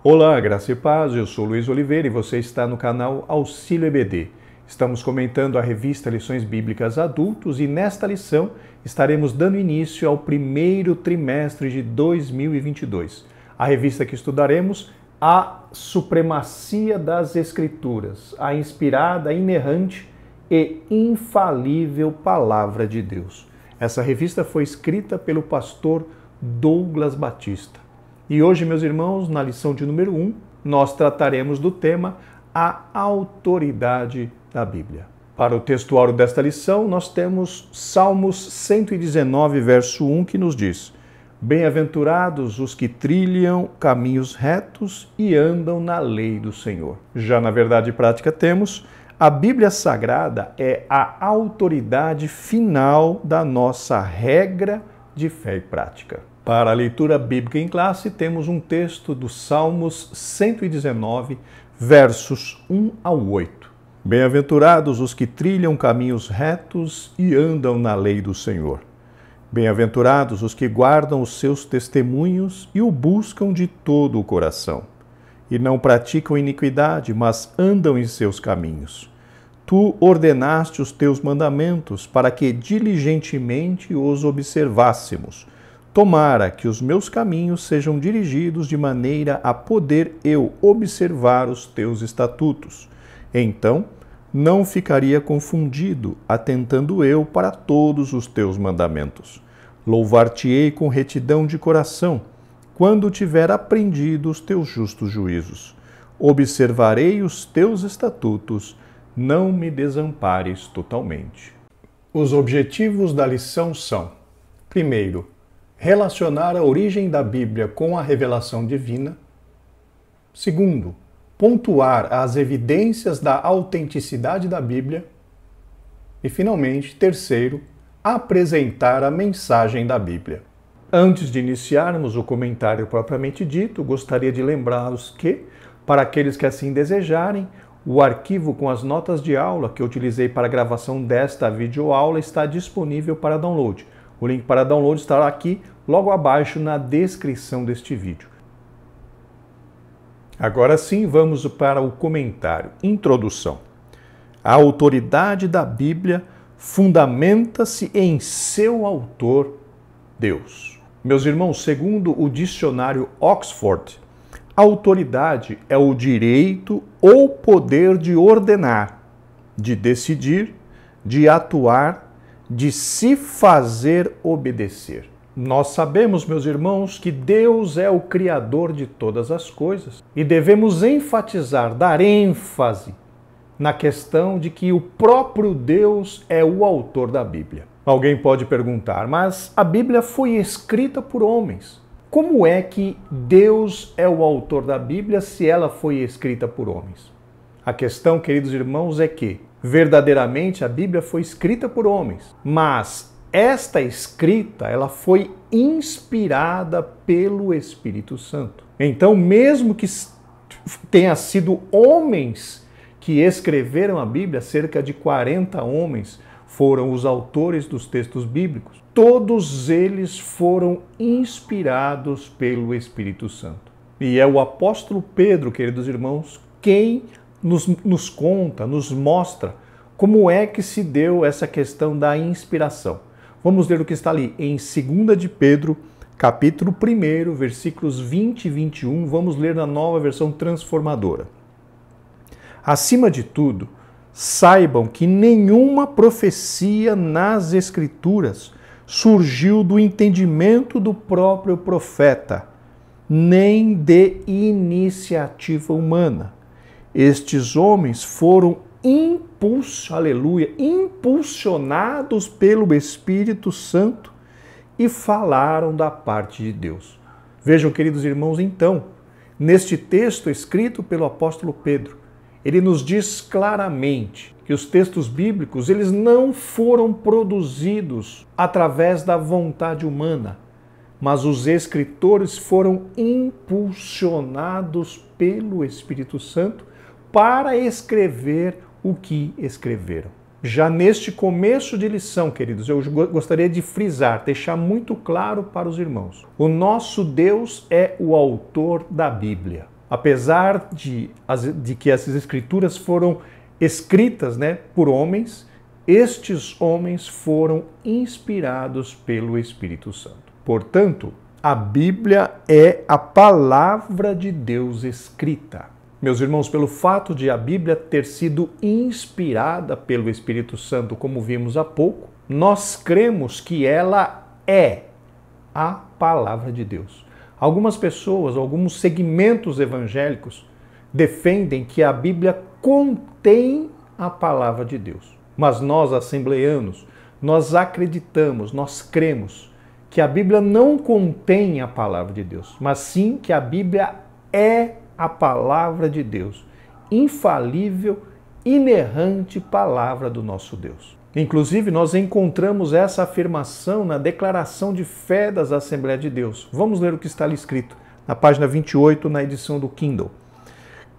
Olá, graça e paz, eu sou Luiz Oliveira e você está no canal Auxílio EBD. Estamos comentando a revista Lições Bíblicas Adultos e nesta lição estaremos dando início ao primeiro trimestre de 2022. A revista que estudaremos, A Supremacia das Escrituras, a inspirada, inerrante e infalível Palavra de Deus. Essa revista foi escrita pelo pastor Douglas Batista. E hoje, meus irmãos, na lição de número 1, nós trataremos do tema a autoridade da Bíblia. Para o textuário desta lição, nós temos Salmos 119, verso 1, que nos diz: Bem-aventurados os que trilham caminhos retos e andam na lei do Senhor. Já na verdade prática temos: a Bíblia Sagrada é a autoridade final da nossa regra de fé e prática. Para a leitura bíblica em classe, temos um texto do Salmos 119, versos 1 ao 8. Bem-aventurados os que trilham caminhos retos e andam na lei do Senhor. Bem-aventurados os que guardam os seus testemunhos e o buscam de todo o coração. E não praticam iniquidade, mas andam em seus caminhos. Tu ordenaste os teus mandamentos para que diligentemente os observássemos. Tomara que os meus caminhos sejam dirigidos de maneira a poder eu observar os teus estatutos. Então, não ficaria confundido, atentando eu para todos os teus mandamentos. Louvar-te-ei com retidão de coração, quando tiver aprendido os teus justos juízos. Observarei os teus estatutos, não me desampares totalmente. Os objetivos da lição são: primeiro, relacionar a origem da Bíblia com a revelação divina. Segundo, pontuar as evidências da autenticidade da Bíblia. E, finalmente, terceiro, apresentar a mensagem da Bíblia. Antes de iniciarmos o comentário propriamente dito, gostaria de lembrá-los que, para aqueles que assim desejarem, o arquivo com as notas de aula que eu utilizei para a gravação desta videoaula está disponível para download. O link para download estará aqui, logo abaixo, na descrição deste vídeo. Agora sim, vamos para o comentário. Introdução. A autoridade da Bíblia fundamenta-se em seu autor, Deus. Meus irmãos, segundo o dicionário Oxford, autoridade é o direito ou poder de ordenar, de decidir, de atuar, de se fazer obedecer. Nós sabemos, meus irmãos, que Deus é o Criador de todas as coisas e devemos enfatizar, dar ênfase na questão de que o próprio Deus é o autor da Bíblia. Alguém pode perguntar, mas a Bíblia foi escrita por homens. Como é que Deus é o autor da Bíblia se ela foi escrita por homens? A questão, queridos irmãos, é que verdadeiramente a Bíblia foi escrita por homens, mas esta escrita ela foi inspirada pelo Espírito Santo. Então, mesmo que tenha sido homens que escreveram a Bíblia, cerca de 40 homens foram os autores dos textos bíblicos, todos eles foram inspirados pelo Espírito Santo. E é o apóstolo Pedro, queridos irmãos, quem nos conta, nos mostra como é que se deu essa questão da inspiração. Vamos ler o que está ali em 2 de Pedro, capítulo 1, versículos 20 e 21. Vamos ler na Nova Versão Transformadora. Acima de tudo, saibam que nenhuma profecia nas Escrituras surgiu do entendimento do próprio profeta, nem de iniciativa humana. Estes homens foram impulsionados pelo Espírito Santo e falaram da parte de Deus. Vejam, queridos irmãos, então, neste texto escrito pelo apóstolo Pedro, ele nos diz claramente que os textos bíblicos eles não foram produzidos através da vontade humana, mas os escritores foram impulsionados pelo Espírito Santo para escrever o que escreveram. Já neste começo de lição, queridos, eu gostaria de frisar, deixar muito claro para os irmãos. O nosso Deus é o autor da Bíblia. Apesar de que essas escrituras foram escritas, por homens, estes homens foram inspirados pelo Espírito Santo. Portanto, a Bíblia é a palavra de Deus escrita. Meus irmãos, pelo fato de a Bíblia ter sido inspirada pelo Espírito Santo, como vimos há pouco, nós cremos que ela é a palavra de Deus. Algumas pessoas, alguns segmentos evangélicos defendem que a Bíblia contém a palavra de Deus. Mas nós, assembleanos, nós acreditamos, nós cremos que a Bíblia não contém a palavra de Deus, mas sim que a Bíblia é a palavra de Deus, infalível, inerrante palavra do nosso Deus. Inclusive, nós encontramos essa afirmação na declaração de fé das Assembleias de Deus. Vamos ler o que está ali escrito, na página 28, na edição do Kindle.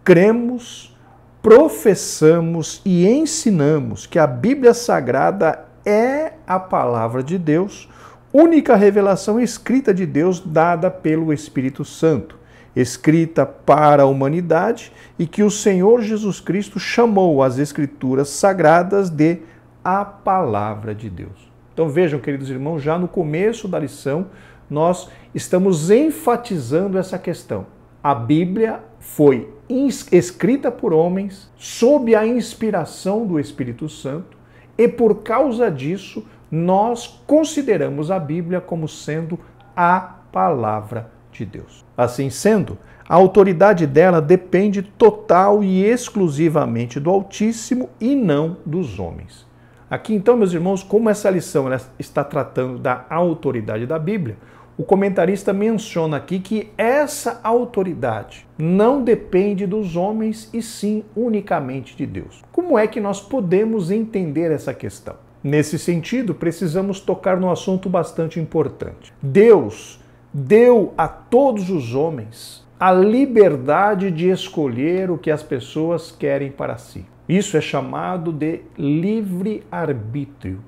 Cremos, professamos e ensinamos que a Bíblia Sagrada é a palavra de Deus, única revelação escrita de Deus dada pelo Espírito Santo, escrita para a humanidade e que o Senhor Jesus Cristo chamou as Escrituras Sagradas de a palavra de Deus. Então vejam, queridos irmãos, já no começo da lição, nós estamos enfatizando essa questão. A Bíblia foi escrita por homens, sob a inspiração do Espírito Santo, e por causa disso, nós consideramos a Bíblia como sendo a palavra de Deus. Assim sendo, a autoridade dela depende total e exclusivamente do Altíssimo e não dos homens. Aqui então, meus irmãos, como essa lição está tratando da autoridade da Bíblia, o comentarista menciona aqui que essa autoridade não depende dos homens e sim unicamente de Deus. Como é que nós podemos entender essa questão? Nesse sentido, precisamos tocar num assunto bastante importante. Deus deu a todos os homens a liberdade de escolher o que as pessoas querem para si. Isso é chamado de livre-arbítrio.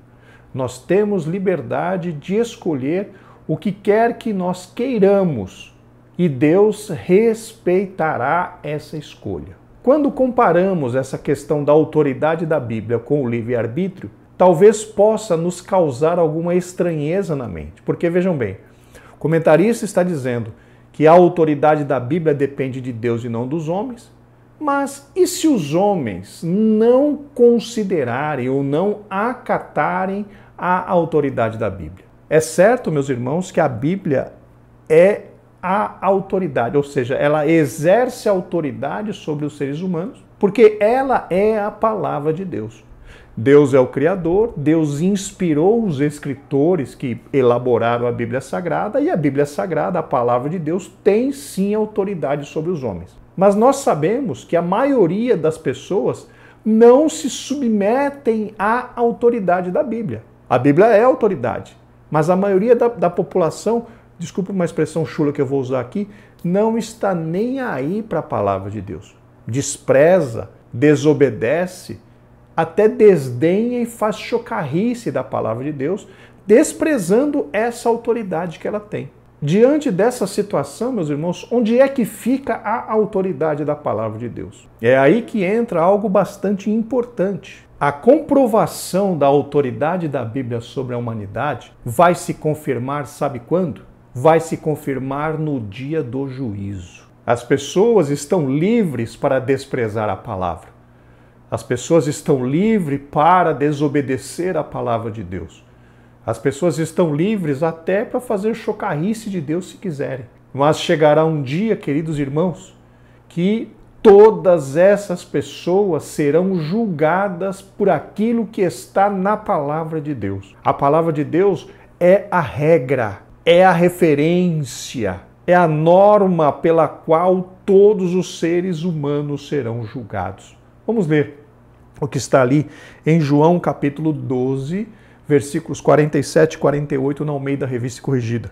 Nós temos liberdade de escolher o que quer que nós queiramos e Deus respeitará essa escolha. Quando comparamos essa questão da autoridade da Bíblia com o livre-arbítrio, talvez possa nos causar alguma estranheza na mente. Porque vejam bem, o comentarista está dizendo que a autoridade da Bíblia depende de Deus e não dos homens. Mas e se os homens não considerarem ou não acatarem a autoridade da Bíblia? É certo, meus irmãos, que a Bíblia é a autoridade, ou seja, ela exerce autoridade sobre os seres humanos, porque ela é a palavra de Deus. Deus é o Criador, Deus inspirou os escritores que elaboraram a Bíblia Sagrada, e a Bíblia Sagrada, a palavra de Deus, tem sim autoridade sobre os homens. Mas nós sabemos que a maioria das pessoas não se submetem à autoridade da Bíblia. A Bíblia é autoridade, mas a maioria da população, desculpa uma expressão chula que eu vou usar aqui, não está nem aí para a palavra de Deus. Despreza, desobedece, até desdenha e faz chocarrice da palavra de Deus, desprezando essa autoridade que ela tem. Diante dessa situação, meus irmãos, onde é que fica a autoridade da palavra de Deus? É aí que entra algo bastante importante. A comprovação da autoridade da Bíblia sobre a humanidade vai se confirmar, sabe quando? Vai se confirmar no dia do juízo. As pessoas estão livres para desprezar a palavra. As pessoas estão livres para desobedecer a palavra de Deus. As pessoas estão livres até para fazer chocarrice de Deus se quiserem. Mas chegará um dia, queridos irmãos, que todas essas pessoas serão julgadas por aquilo que está na palavra de Deus. A palavra de Deus é a regra, é a referência, é a norma pela qual todos os seres humanos serão julgados. Vamos ler o que está ali em João capítulo 12, versículos 47 e 48 na Almeida Revista e Corrigida.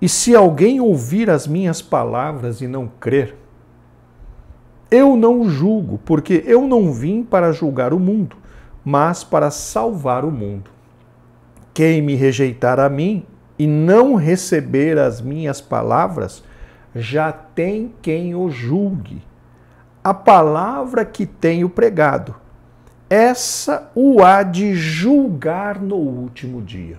E se alguém ouvir as minhas palavras e não crer, eu não julgo, porque eu não vim para julgar o mundo, mas para salvar o mundo. Quem me rejeitar a mim e não receber as minhas palavras, já tem quem o julgue. A palavra que tenho pregado, essa o há de julgar no último dia.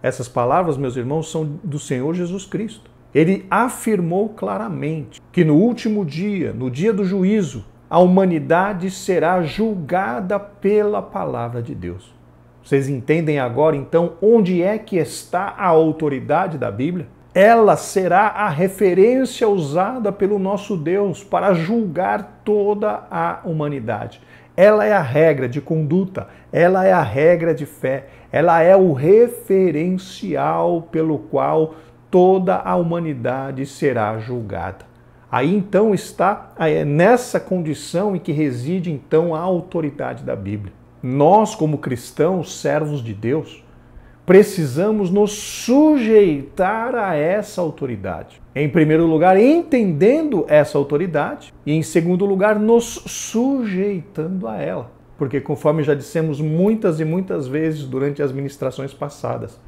Essas palavras, meus irmãos, são do Senhor Jesus Cristo. Ele afirmou claramente que no último dia, no dia do juízo, a humanidade será julgada pela palavra de Deus. Vocês entendem agora, então, onde é que está a autoridade da Bíblia? Ela será a referência usada pelo nosso Deus para julgar toda a humanidade. Ela é a regra de conduta, ela é a regra de fé, ela é o referencial pelo qual toda a humanidade será julgada. Aí então está nessa condição em que reside então a autoridade da Bíblia. Nós, como cristãos, servos de Deus, precisamos nos sujeitar a essa autoridade. Em primeiro lugar, entendendo essa autoridade e, em segundo lugar, nos sujeitando a ela. Porque, conforme já dissemos muitas e muitas vezes durante as ministrações passadas,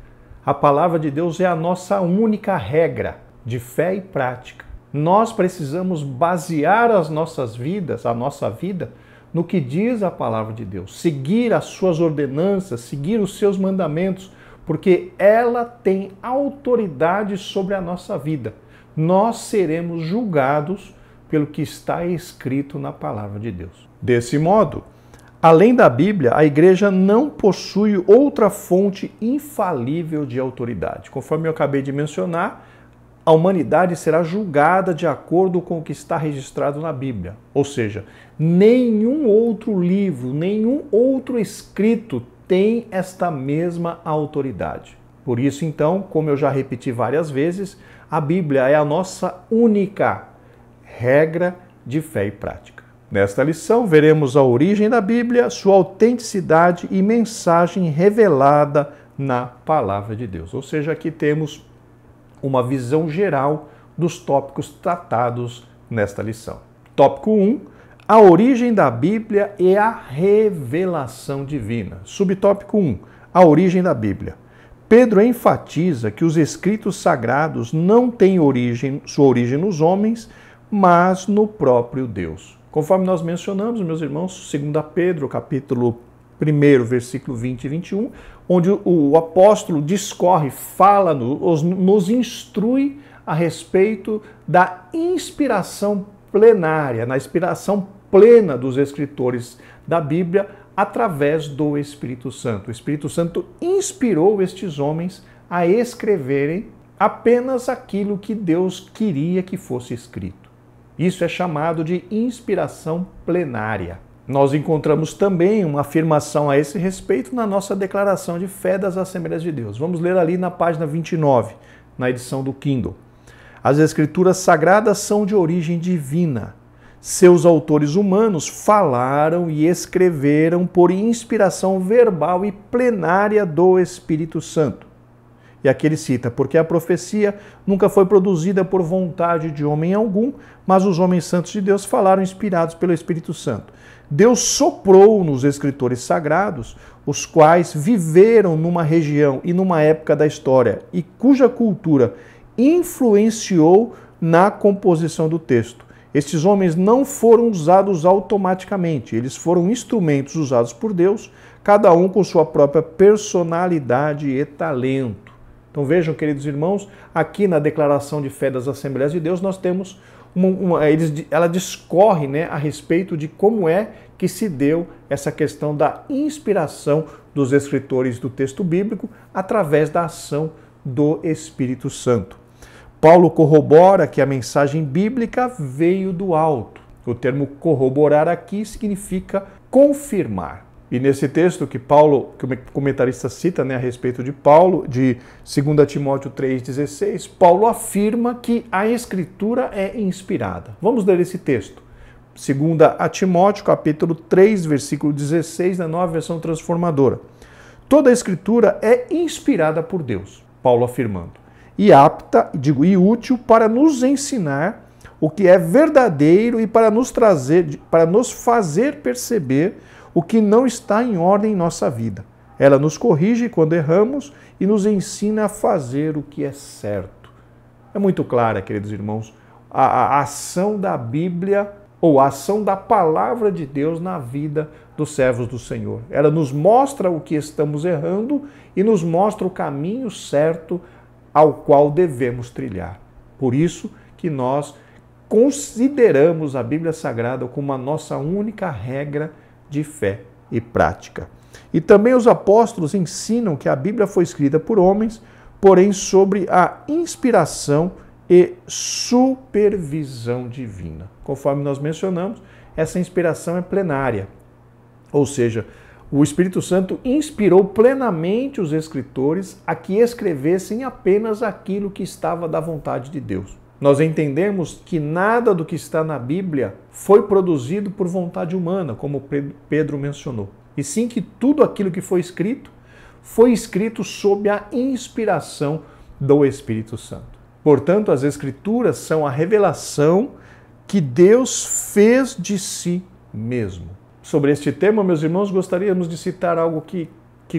a palavra de Deus é a nossa única regra de fé e prática. Nós precisamos basear as nossas vidas, a nossa vida, no que diz a palavra de Deus. Seguir as suas ordenanças, seguir os seus mandamentos, porque ela tem autoridade sobre a nossa vida. Nós seremos julgados pelo que está escrito na palavra de Deus. Desse modo, além da Bíblia, a igreja não possui outra fonte infalível de autoridade. Conforme eu acabei de mencionar, a humanidade será julgada de acordo com o que está registrado na Bíblia. Ou seja, nenhum outro livro, nenhum outro escrito tem esta mesma autoridade. Por isso, então, como eu já repeti várias vezes, a Bíblia é a nossa única regra de fé e prática. Nesta lição, veremos a origem da Bíblia, sua autenticidade e mensagem revelada na palavra de Deus. Ou seja, aqui temos uma visão geral dos tópicos tratados nesta lição. Tópico 1, a origem da Bíblia e a revelação divina. Subtópico 1, a origem da Bíblia. Pedro enfatiza que os escritos sagrados não têm sua origem nos homens, mas no próprio Deus. Conforme nós mencionamos, meus irmãos, 2 Pedro, capítulo 1, versículo 20 e 21, onde o apóstolo discorre, fala, nos instrui a respeito da inspiração plenária, na inspiração plena dos escritores da Bíblia através do Espírito Santo. O Espírito Santo inspirou estes homens a escreverem apenas aquilo que Deus queria que fosse escrito. Isso é chamado de inspiração plenária. Nós encontramos também uma afirmação a esse respeito na nossa declaração de fé das Assembleias de Deus. Vamos ler ali na página 29, na edição do Kindle. As Escrituras Sagradas são de origem divina. Seus autores humanos falaram e escreveram por inspiração verbal e plenária do Espírito Santo. E aqui ele cita, porque a profecia nunca foi produzida por vontade de homem algum, mas os homens santos de Deus falaram inspirados pelo Espírito Santo. Deus soprou nos escritores sagrados, os quais viveram numa região e numa época da história e cuja cultura influenciou na composição do texto. Estes homens não foram usados automaticamente, eles foram instrumentos usados por Deus, cada um com sua própria personalidade e talento. Então vejam, queridos irmãos, aqui na declaração de fé das Assembleias de Deus nós temos ela discorre, né, a respeito de como é que se deu essa questão da inspiração dos escritores do texto bíblico através da ação do Espírito Santo. Paulo corrobora que a mensagem bíblica veio do alto. O termo corroborar aqui significa confirmar. E nesse texto que o comentarista cita, né, a respeito de Paulo, de 2 Timóteo 3,16, Paulo afirma que a Escritura é inspirada. Vamos ler esse texto. 2 Timóteo, capítulo 3, versículo 16, na Nova Versão Transformadora. Toda a Escritura é inspirada por Deus, Paulo afirmando, e apta, e útil para nos ensinar o que é verdadeiro e para nos fazer perceber o que não está em ordem em nossa vida. Ela nos corrige quando erramos e nos ensina a fazer o que é certo. É muito clara, queridos irmãos, a ação da Bíblia ou a ação da palavra de Deus na vida dos servos do Senhor. Ela nos mostra o que estamos errando e nos mostra o caminho certo ao qual devemos trilhar. Por isso que nós consideramos a Bíblia Sagrada como a nossa única regra de fé e prática. E também os apóstolos ensinam que a Bíblia foi escrita por homens, porém sobre a inspiração e supervisão divina. Conforme nós mencionamos, essa inspiração é plenária, ou seja, o Espírito Santo inspirou plenamente os escritores a que escrevessem apenas aquilo que estava da vontade de Deus. Nós entendemos que nada do que está na Bíblia foi produzido por vontade humana, como Pedro mencionou. E sim que tudo aquilo que foi escrito sob a inspiração do Espírito Santo. Portanto, as Escrituras são a revelação que Deus fez de si mesmo. Sobre este tema, meus irmãos, gostaríamos de citar algo que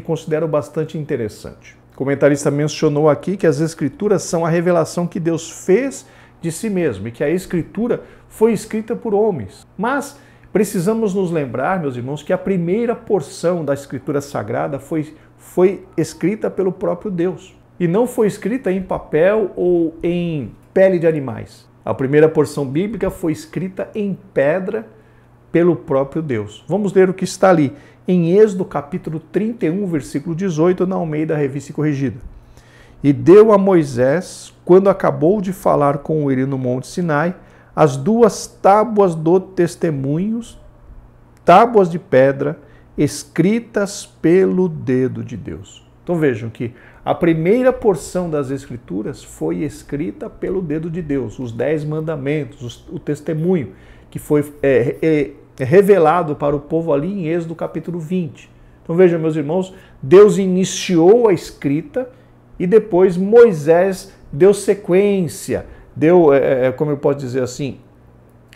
considero bastante interessante. O comentarista mencionou aqui que as Escrituras são a revelação que Deus fez de si mesmo e que a Escritura foi escrita por homens. Mas precisamos nos lembrar, meus irmãos, que a primeira porção da Escritura Sagrada foi escrita pelo próprio Deus e não foi escrita em papel ou em pele de animais. A primeira porção bíblica foi escrita em pedra pelo próprio Deus. Vamos ler o que está ali em Êxodo capítulo 31, versículo 18, na Almeida Revista e Corrigida. E deu a Moisés, quando acabou de falar com ele no Monte Sinai, as 2 tábuas do testemunhos, tábuas de pedra, escritas pelo dedo de Deus. Então vejam que a primeira porção das Escrituras foi escrita pelo dedo de Deus, os 10 mandamentos, o testemunho, que foi revelado para o povo ali em Êxodo capítulo 20. Então vejam, meus irmãos, Deus iniciou a escrita e depois Moisés deu sequência, como eu posso dizer assim,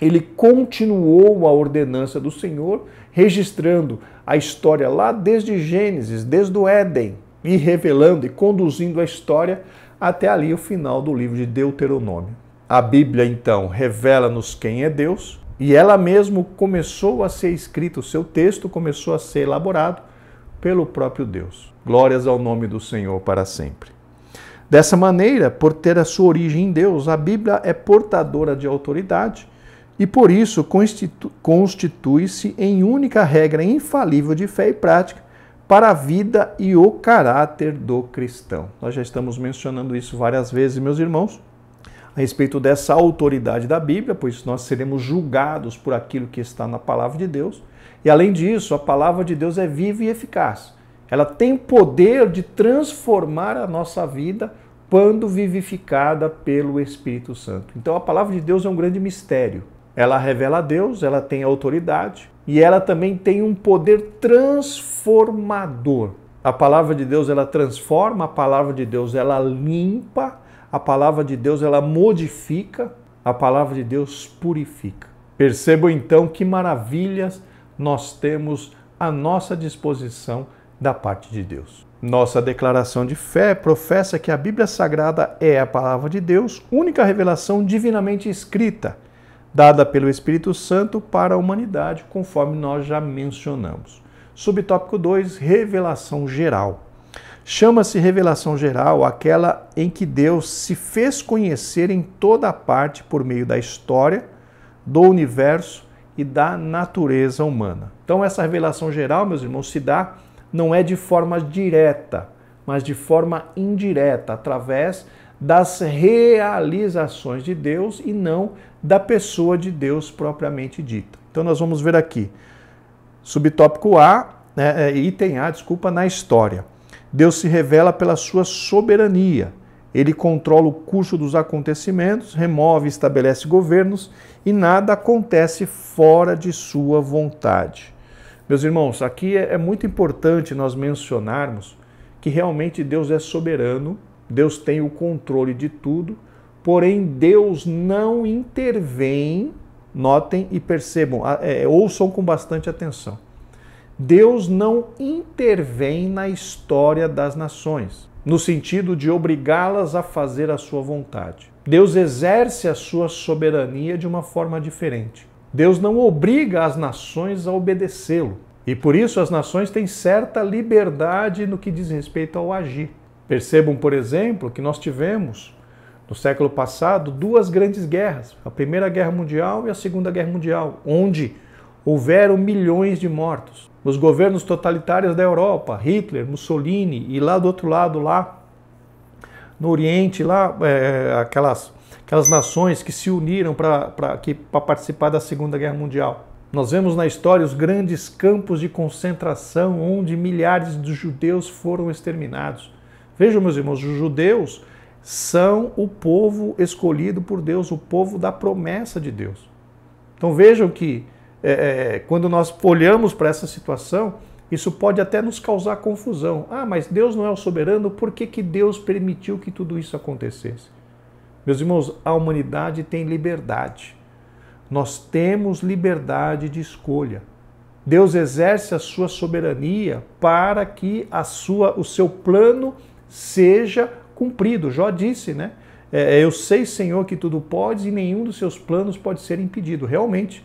ele continuou a ordenança do Senhor, registrando a história lá desde Gênesis, desde o Éden, e revelando e conduzindo a história até ali o final do livro de Deuteronômio. A Bíblia, então, revela-nos quem é Deus, e ela mesmo começou a ser escrita, o seu texto começou a ser elaborado pelo próprio Deus. Glórias ao nome do Senhor para sempre. Dessa maneira, por ter a sua origem em Deus, a Bíblia é portadora de autoridade e por isso constitui-se em única regra infalível de fé e prática para a vida e o caráter do cristão. Nós já estamos mencionando isso várias vezes, meus irmãos, a respeito dessa autoridade da Bíblia, pois nós seremos julgados por aquilo que está na palavra de Deus. E além disso, a palavra de Deus é viva e eficaz. Ela tem poder de transformar a nossa vida quando vivificada pelo Espírito Santo. Então a palavra de Deus é um grande mistério. Ela revela a Deus, ela tem autoridade e ela também tem um poder transformador. A palavra de Deus, ela transforma, a palavra de Deus, ela limpa, a palavra de Deus, ela modifica, a palavra de Deus purifica. Percebam então que maravilhas nós temos à nossa disposição da parte de Deus. Nossa declaração de fé professa que a Bíblia Sagrada é a palavra de Deus, única revelação divinamente escrita, dada pelo Espírito Santo para a humanidade, conforme nós já mencionamos. Subtópico 2, revelação geral. Chama-se revelação geral aquela em que Deus se fez conhecer em toda parte por meio da história, do universo e da natureza humana. Então essa revelação geral, meus irmãos, se dá não é de forma direta, mas de forma indireta, através das realizações de Deus e não da pessoa de Deus propriamente dita. Então nós vamos ver aqui, subtópico item A, na história. Deus se revela pela sua soberania. Ele controla o curso dos acontecimentos, remove e estabelece governos e nada acontece fora de sua vontade. Meus irmãos, aqui é muito importante nós mencionarmos que realmente Deus é soberano, Deus tem o controle de tudo, porém Deus não intervém, notem e percebam, ouçam com bastante atenção. Deus não intervém na história das nações, no sentido de obrigá-las a fazer a sua vontade. Deus exerce a sua soberania de uma forma diferente. Deus não obriga as nações a obedecê-lo. E por isso as nações têm certa liberdade no que diz respeito ao agir. Percebam, por exemplo, que nós tivemos, no século passado, duas grandes guerras. A Primeira Guerra Mundial e a Segunda Guerra Mundial, onde houveram milhões de mortos. Os governos totalitários da Europa, Hitler, Mussolini, e lá do outro lado, lá no Oriente, lá aquelas nações que se uniram para participar da Segunda Guerra Mundial. Nós vemos na história os grandes campos de concentração onde milhares de judeus foram exterminados. Vejam, meus irmãos, os judeus são o povo escolhido por Deus, o povo da promessa de Deus. Então vejam que quando nós olhamos para essa situação, isso pode até nos causar confusão. Ah, mas Deus não é o soberano, por que Deus permitiu que tudo isso acontecesse? Meus irmãos, a humanidade tem liberdade. Nós temos liberdade de escolha. Deus exerce a sua soberania para que o seu plano seja cumprido. Jó disse, né? Eu sei, Senhor, que tudo podes e nenhum dos seus planos pode ser impedido. Realmente,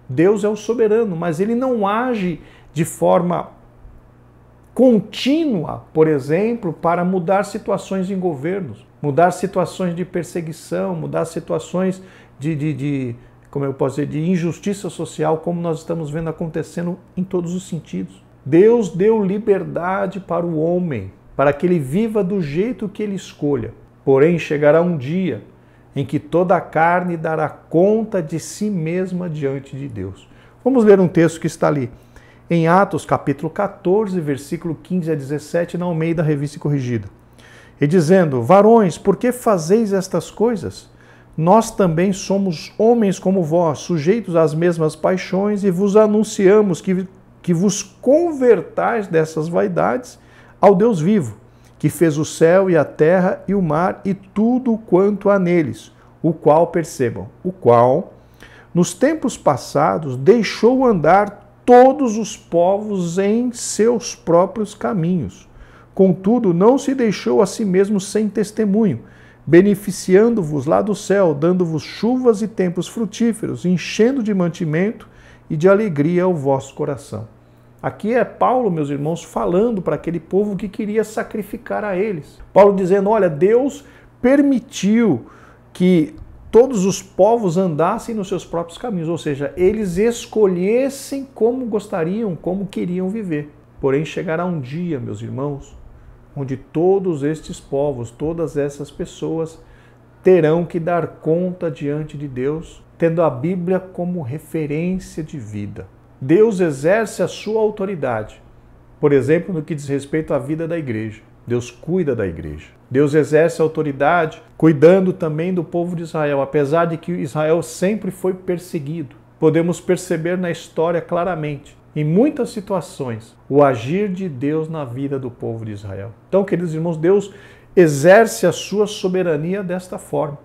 Deus é o soberano, mas ele não age de forma contínua, por exemplo, para mudar situações em governos, mudar situações de perseguição, mudar situações como eu posso dizer, de injustiça social, como nós estamos vendo acontecendo em todos os sentidos. Deus deu liberdade para o homem, para que ele viva do jeito que ele escolha. Porém, chegará um dia em que toda a carne dará conta de si mesma diante de Deus. Vamos ler um texto que está ali, em Atos, capítulo 14, versículo 15 a 17, na Almeida Revista e Corrigida. E dizendo: varões, por que fazeis estas coisas? Nós também somos homens como vós, sujeitos às mesmas paixões, e vos anunciamos que vos convertais dessas vaidades ao Deus vivo, que fez o céu e a terra e o mar e tudo quanto há neles, o qual, percebam, o qual, nos tempos passados, deixou andar todos os povos em seus próprios caminhos. Contudo, não se deixou a si mesmo sem testemunho, beneficiando-vos lá do céu, dando-vos chuvas e tempos frutíferos, enchendo de mantimento e de alegria o vosso coração. Aqui é Paulo, meus irmãos, falando para aquele povo que queria sacrificar a eles. Paulo dizendo, olha, Deus permitiu que todos os povos andassem nos seus próprios caminhos, ou seja, eles escolhessem como gostariam, como queriam viver. Porém, chegará um dia, meus irmãos, onde todos estes povos, todas essas pessoas terão que dar conta diante de Deus, tendo a Bíblia como referência de vida. Deus exerce a sua autoridade, por exemplo, no que diz respeito à vida da igreja. Deus cuida da igreja. Deus exerce a autoridade cuidando também do povo de Israel, apesar de que Israel sempre foi perseguido. Podemos perceber na história claramente, em muitas situações, o agir de Deus na vida do povo de Israel. Então, queridos irmãos, Deus exerce a sua soberania desta forma,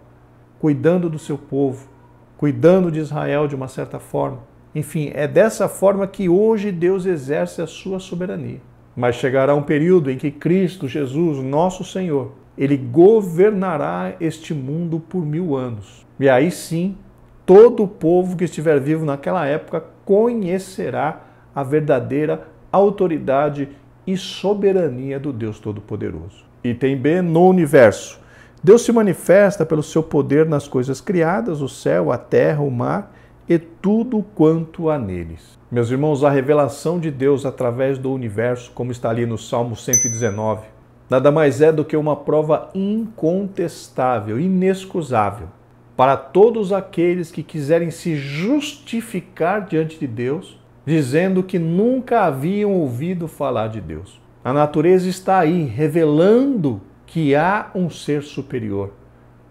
cuidando do seu povo, cuidando de Israel de uma certa forma. Enfim, é dessa forma que hoje Deus exerce a sua soberania. Mas chegará um período em que Cristo Jesus, nosso Senhor, ele governará este mundo por 1000 anos. E aí sim, todo o povo que estiver vivo naquela época conhecerá a verdadeira autoridade e soberania do Deus Todo-Poderoso. Item B, no universo. Deus se manifesta pelo seu poder nas coisas criadas, o céu, a terra, o mar e tudo quanto há neles. Meus irmãos, a revelação de Deus através do universo, como está ali no Salmo 119, nada mais é do que uma prova incontestável, inexcusável, para todos aqueles que quiserem se justificar diante de Deus, dizendo que nunca haviam ouvido falar de Deus. A natureza está aí, revelando que há um ser superior.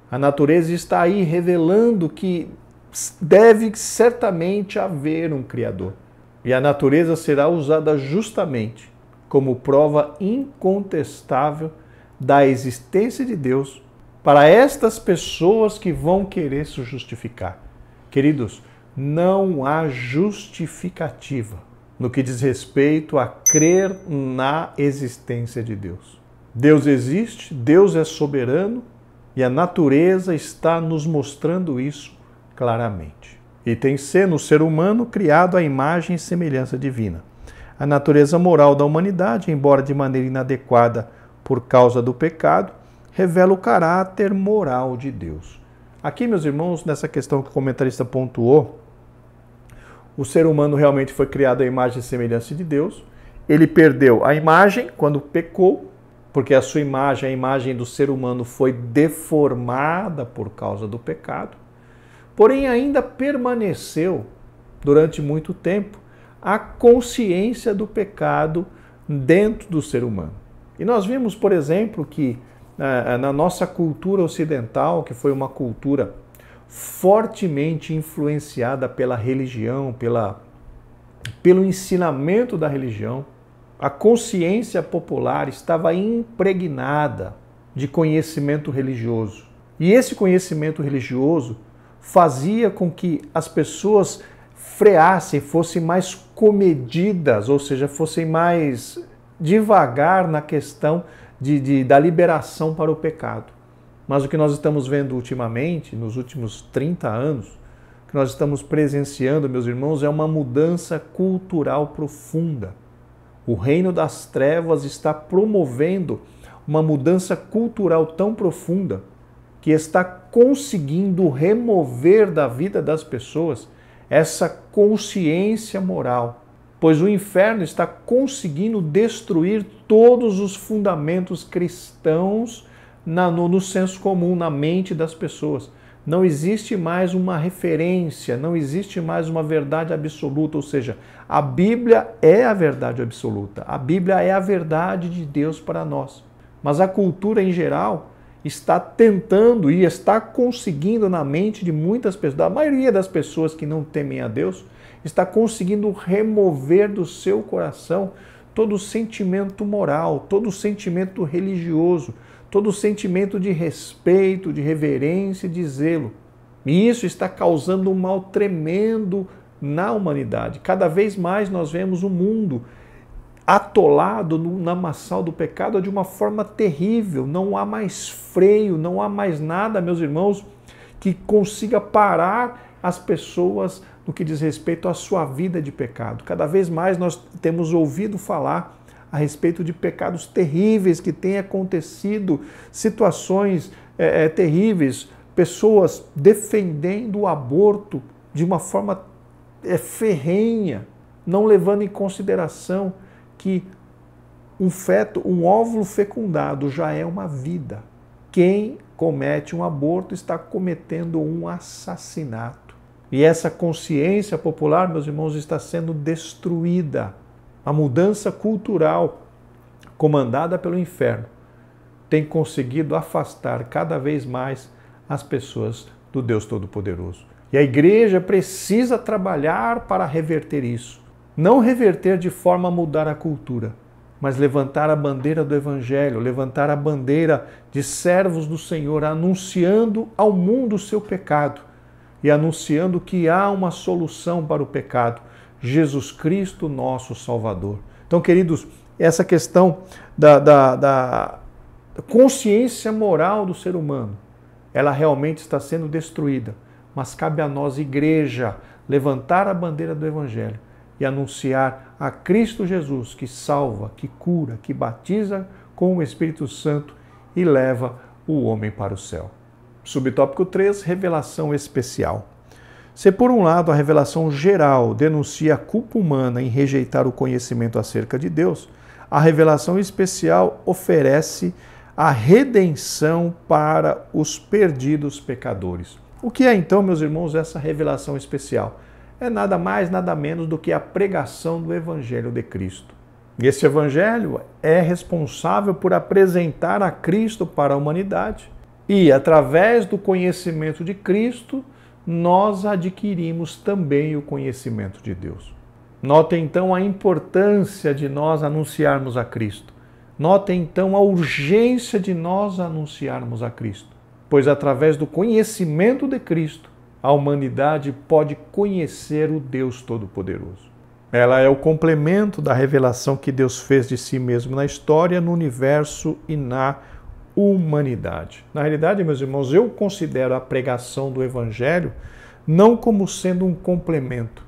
A natureza está aí, revelando que deve certamente haver um Criador. E a natureza será usada justamente como prova incontestável da existência de Deus para estas pessoas que vão querer se justificar. Queridos, não há justificativa no que diz respeito a crer na existência de Deus. Deus existe, Deus é soberano E a natureza está nos mostrando isso claramente. Item C, no ser humano, criado à imagem e semelhança divina. A natureza moral da humanidade, embora de maneira inadequada por causa do pecado, revela o caráter moral de Deus. Aqui, meus irmãos, nessa questão que o comentarista pontuou, o ser humano realmente foi criado à imagem e semelhança de Deus. Ele perdeu a imagem quando pecou, porque a sua imagem, a imagem do ser humano, foi deformada por causa do pecado. Porém, ainda permaneceu, durante muito tempo, a consciência do pecado dentro do ser humano. E nós vimos, por exemplo, que na nossa cultura ocidental, que foi uma cultura fortemente influenciada pela religião, pelo ensinamento da religião, a consciência popular estava impregnada de conhecimento religioso. E esse conhecimento religioso fazia com que as pessoas freassem, fossem mais comedidas, ou seja, fossem mais devagar na questão da liberação para o pecado. Mas o que nós estamos vendo ultimamente, nos últimos 30 anos, o que nós estamos presenciando, meus irmãos, é uma mudança cultural profunda. O reino das trevas está promovendo uma mudança cultural tão profunda que está conseguindo remover da vida das pessoas essa consciência moral, pois o inferno está conseguindo destruir todos os fundamentos cristãos no senso comum, na mente das pessoas. Não existe mais uma referência, não existe mais uma verdade absoluta, ou seja, a Bíblia é a verdade absoluta, a Bíblia é a verdade de Deus para nós. Mas a cultura em geral está tentando e está conseguindo na mente de muitas pessoas, da maioria das pessoas que não temem a Deus, está conseguindo remover do seu coração todo o sentimento moral, todo o sentimento religioso, todo o sentimento de respeito, de reverência e de zelo. E isso está causando um mal tremendo na humanidade. Cada vez mais nós vemos o mundo atolado no lamaçal do pecado de uma forma terrível. Não há mais freio, não há mais nada, meus irmãos, que consiga parar as pessoas no que diz respeito à sua vida de pecado. Cada vez mais nós temos ouvido falar a respeito de pecados terríveis que têm acontecido, situações terríveis, pessoas defendendo o aborto de uma forma ferrenha, não levando em consideração que um feto, um óvulo fecundado já é uma vida. Quem comete um aborto está cometendo um assassinato. E essa consciência popular, meus irmãos, está sendo destruída. A mudança cultural comandada pelo inferno tem conseguido afastar cada vez mais as pessoas do Deus Todo-Poderoso. E a igreja precisa trabalhar para reverter isso. Não reverter de forma a mudar a cultura, mas levantar a bandeira do Evangelho, levantar a bandeira de servos do Senhor, anunciando ao mundo o seu pecado e anunciando que há uma solução para o pecado, Jesus Cristo, nosso Salvador. Então, queridos, essa questão da consciência moral do ser humano, ela realmente está sendo destruída, mas cabe a nós, igreja, levantar a bandeira do Evangelho e anunciar a Cristo Jesus, que salva, que cura, que batiza com o Espírito Santo e leva o homem para o céu. Subtópico 3, revelação especial. Se por um lado a revelação geral denuncia a culpa humana em rejeitar o conhecimento acerca de Deus, a revelação especial oferece a redenção para os perdidos pecadores. O que é então, meus irmãos, essa revelação especial? É nada mais, nada menos do que a pregação do Evangelho de Cristo. Esse Evangelho é responsável por apresentar a Cristo para a humanidade. E, através do conhecimento de Cristo, nós adquirimos também o conhecimento de Deus. Notem então a importância de nós anunciarmos a Cristo. Notem então a urgência de nós anunciarmos a Cristo. Pois através do conhecimento de Cristo, a humanidade pode conhecer o Deus Todo-Poderoso. Ela é o complemento da revelação que Deus fez de si mesmo na história, no universo e na humanidade. Na realidade, meus irmãos, eu considero a pregação do Evangelho não como sendo um complemento,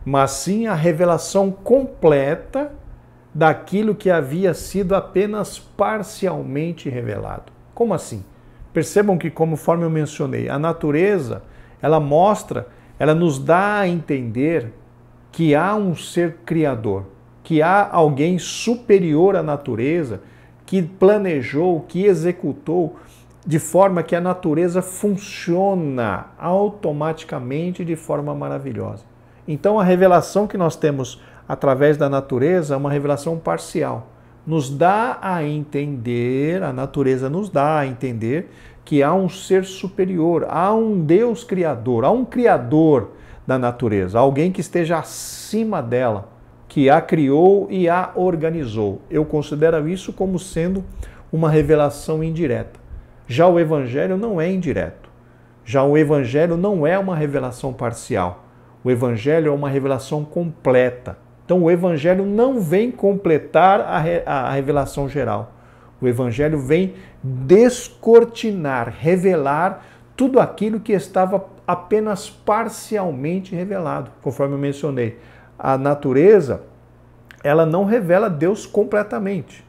mas sim a revelação completa daquilo que havia sido apenas parcialmente revelado. Como assim? Percebam que, conforme eu mencionei, a natureza, ela nos dá a entender que há um ser criador, que há alguém superior à natureza, que planejou, que executou, de forma que a natureza funciona automaticamente de forma maravilhosa. Então a revelação que nós temos através da natureza é uma revelação parcial. Nos dá a entender, a natureza nos dá a entender que há um ser superior, há um Deus criador, há um criador da natureza, alguém que esteja acima dela, que a criou e a organizou. Eu considero isso como sendo uma revelação indireta. Já o Evangelho não é indireto. Já o Evangelho não é uma revelação parcial. O Evangelho é uma revelação completa. Então o Evangelho não vem completar a revelação geral. O Evangelho vem descortinar, revelar tudo aquilo que estava apenas parcialmente revelado, conforme eu mencionei. A natureza, ela não revela Deus completamente.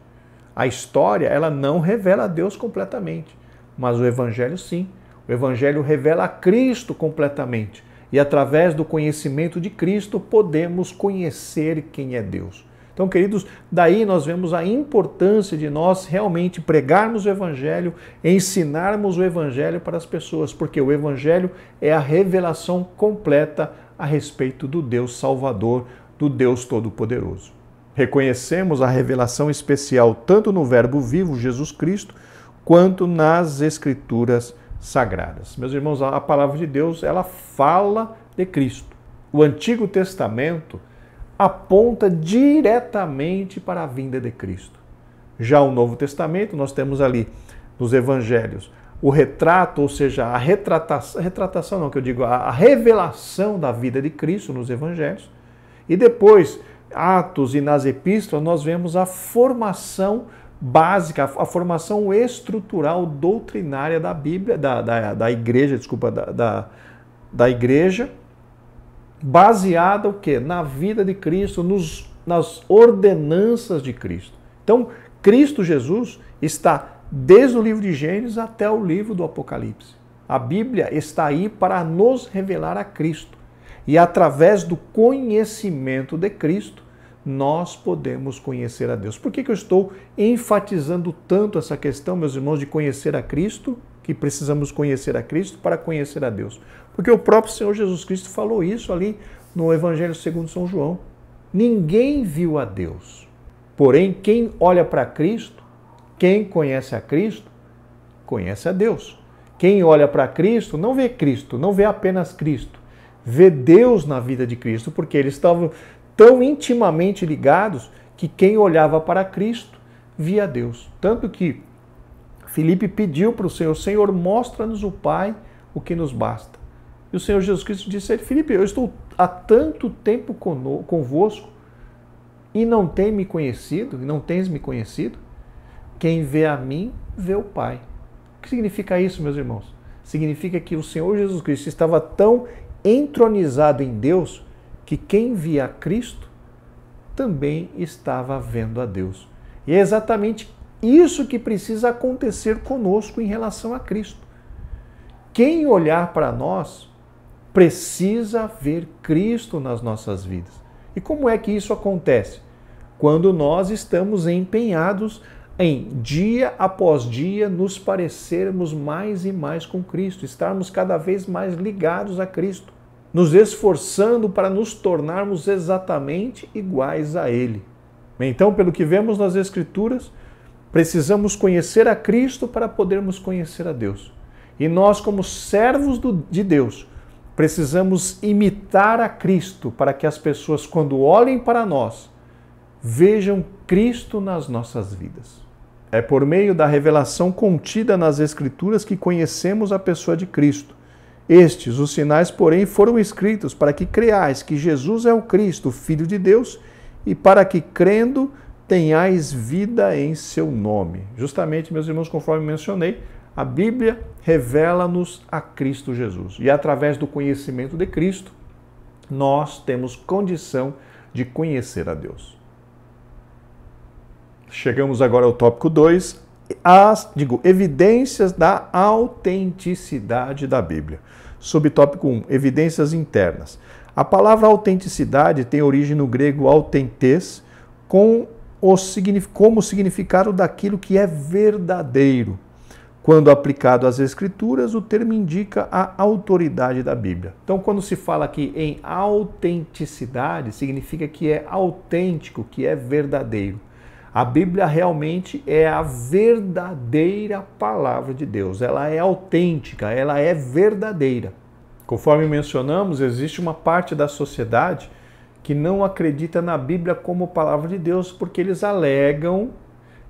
A história, ela não revela Deus completamente. Mas o Evangelho sim. O Evangelho revela Cristo completamente. E através do conhecimento de Cristo podemos conhecer quem é Deus. Então, queridos, daí nós vemos a importância de nós realmente pregarmos o Evangelho, ensinarmos o Evangelho para as pessoas, porque o Evangelho é a revelação completa a respeito do Deus Salvador, do Deus Todo-Poderoso. Reconhecemos a revelação especial tanto no Verbo vivo, Jesus Cristo, quanto nas Escrituras Sagradas. Meus irmãos, a palavra de Deus, ela fala de Cristo. O Antigo Testamento aponta diretamente para a vinda de Cristo. Já o Novo Testamento, nós temos ali nos Evangelhos o retrato, ou seja, a retratação não, que eu digo, a revelação da vida de Cristo nos Evangelhos. E depois, Atos e nas Epístolas, nós vemos a formação básica, a formação estrutural doutrinária da Bíblia, da igreja, da igreja, baseada o quê? Na vida de Cristo, nas ordenanças de Cristo. Então, Cristo Jesus está desde o livro de Gênesis até o livro do Apocalipse. A Bíblia está aí para nos revelar a Cristo. E através do conhecimento de Cristo, nós podemos conhecer a Deus. Por que eu estou enfatizando tanto essa questão, meus irmãos, de conhecer a Cristo, que precisamos conhecer a Cristo para conhecer a Deus? Porque o próprio Senhor Jesus Cristo falou isso ali no Evangelho segundo São João. Ninguém viu a Deus. Porém, quem olha para Cristo, quem conhece a Cristo, conhece a Deus. Quem olha para Cristo não vê Cristo, não vê apenas Cristo. Vê Deus na vida de Cristo, porque eles estavam tão intimamente ligados que quem olhava para Cristo via Deus. Tanto que Filipe pediu para o Senhor, mostra-nos o Pai, o que nos basta. E o Senhor Jesus Cristo disse a ele, Filipe, eu estou há tanto tempo convosco e não tens me conhecido? Quem vê a mim, vê o Pai. O que significa isso, meus irmãos? Significa que o Senhor Jesus Cristo estava tão entronizado em Deus que quem via Cristo também estava vendo a Deus. E é exatamente isso que precisa acontecer conosco em relação a Cristo. Quem olhar para nós precisa ver Cristo nas nossas vidas. E como é que isso acontece? Quando nós estamos empenhados em, dia após dia, nos parecermos mais e mais com Cristo, estarmos cada vez mais ligados a Cristo, nos esforçando para nos tornarmos exatamente iguais a Ele. Então, pelo que vemos nas Escrituras, precisamos conhecer a Cristo para podermos conhecer a Deus. E nós, como servos de Deus, precisamos imitar a Cristo para que as pessoas, quando olhem para nós, vejam Cristo nas nossas vidas. É por meio da revelação contida nas Escrituras que conhecemos a pessoa de Cristo. Estes, os sinais, porém, foram escritos para que creais que Jesus é o Cristo, o Filho de Deus, e para que, crendo, tenhais vida em seu nome. Justamente, meus irmãos, conforme mencionei, a Bíblia revela-nos a Cristo Jesus. E através do conhecimento de Cristo, nós temos condição de conhecer a Deus. Chegamos agora ao tópico 2, evidências da autenticidade da Bíblia. Subtópico 1, evidências internas. A palavra autenticidade tem origem no grego autentes, como significado daquilo que é verdadeiro. Quando aplicado às Escrituras, o termo indica a autoridade da Bíblia. Então, quando se fala aqui em autenticidade, significa que é autêntico, que é verdadeiro. A Bíblia realmente é a verdadeira palavra de Deus. Ela é autêntica, ela é verdadeira. Conforme mencionamos, existe uma parte da sociedade que não acredita na Bíblia como palavra de Deus, porque eles alegam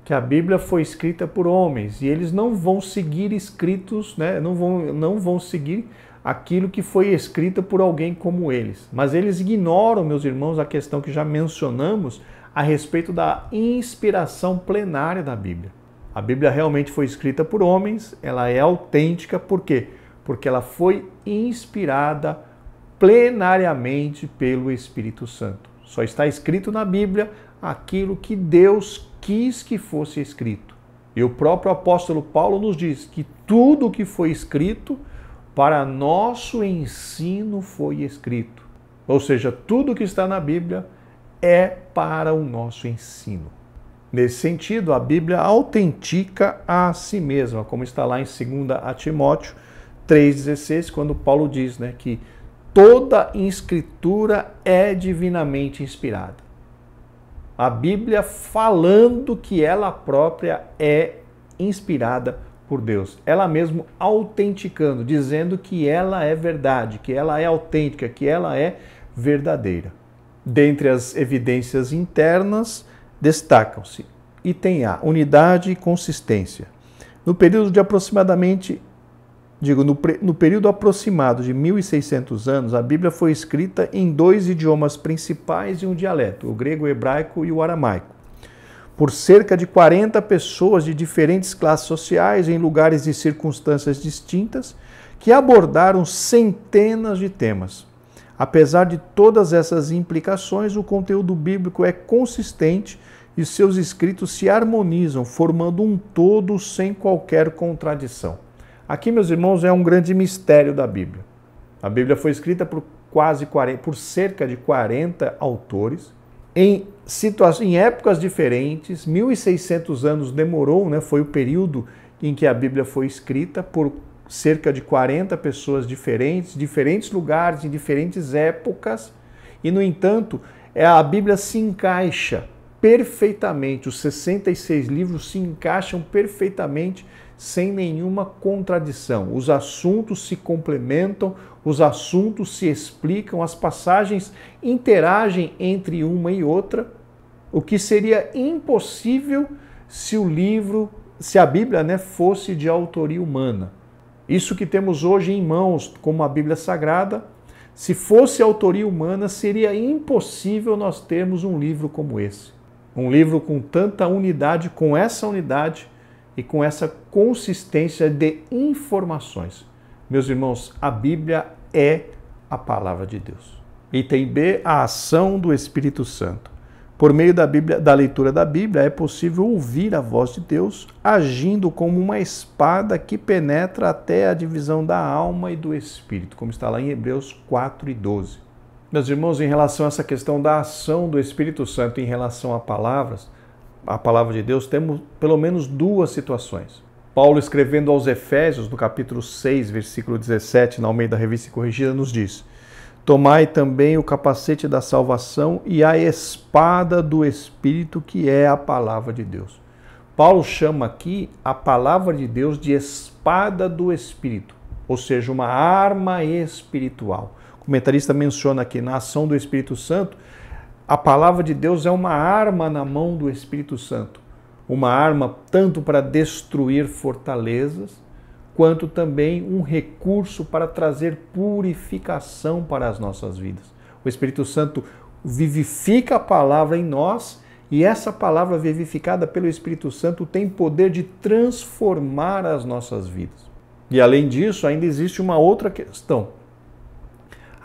que a Bíblia foi escrita por homens e eles não vão seguir escritos, né? não vão seguir aquilo que foi escrito por alguém como eles. Mas eles ignoram, meus irmãos, a questão que já mencionamos a respeito da inspiração plenária da Bíblia. A Bíblia realmente foi escrita por homens, ela é autêntica, por quê? Porque ela foi inspirada plenariamente pelo Espírito Santo. Só está escrito na Bíblia aquilo que Deus quis que fosse escrito. E o próprio apóstolo Paulo nos diz que tudo o que foi escrito para nosso ensino foi escrito. Ou seja, tudo que está na Bíblia é para o nosso ensino. Nesse sentido, a Bíblia autentica a si mesma, como está lá em 2 Timóteo 3,16, quando Paulo diz, né, que toda escritura é divinamente inspirada. A Bíblia falando que ela própria é inspirada por Deus. Ela mesmo autenticando, dizendo que ela é verdade, que ela é autêntica, que ela é verdadeira. Dentre as evidências internas, destacam-se item A, unidade e consistência. No período aproximado de 1.600 anos, a Bíblia foi escrita em 2 idiomas principais e um dialeto, o grego, o hebraico e o aramaico, por cerca de 40 pessoas de diferentes classes sociais em lugares e circunstâncias distintas que abordaram centenas de temas. Apesar de todas essas implicações, o conteúdo bíblico é consistente e seus escritos se harmonizam, formando um todo sem qualquer contradição. Aqui, meus irmãos, é um grande mistério da Bíblia. A Bíblia foi escrita por cerca de 40 autores, em épocas diferentes. 1.600 anos demorou, né? Foi o período em que a Bíblia foi escrita por cerca de 40 pessoas diferentes lugares, em diferentes épocas. E, no entanto, a Bíblia se encaixa perfeitamente, os 66 livros se encaixam perfeitamente sem nenhuma contradição. Os assuntos se complementam, os assuntos se explicam, as passagens interagem entre uma e outra, o que seria impossível se a Bíblia, né, fosse de autoria humana. Isso que temos hoje em mãos, como a Bíblia Sagrada, se fosse autoria humana, seria impossível nós termos um livro como esse. Um livro com tanta unidade, com essa unidade e com essa consistência de informações. Meus irmãos, a Bíblia é a palavra de Deus. Item B, a ação do Espírito Santo. Por meio da leitura da Bíblia, é possível ouvir a voz de Deus agindo como uma espada que penetra até a divisão da alma e do espírito, como está lá em Hebreus 4:12. Meus irmãos, em relação a essa questão da ação do Espírito Santo em relação a palavra de Deus, temos pelo menos 2 situações. Paulo, escrevendo aos Efésios, no capítulo 6, versículo 17, na Almeida Revista e Corrigida, nos diz: tomai também o capacete da salvação e a espada do Espírito, que é a palavra de Deus. Paulo chama aqui a palavra de Deus de espada do Espírito, ou seja, uma arma espiritual. O comentarista menciona aqui, na ação do Espírito Santo, a palavra de Deus é uma arma na mão do Espírito Santo. Uma arma tanto para destruir fortalezas, quanto também um recurso para trazer purificação para as nossas vidas. O Espírito Santo vivifica a palavra em nós E essa palavra vivificada pelo Espírito Santo tem poder de transformar as nossas vidas. E além disso, ainda existe uma outra questão.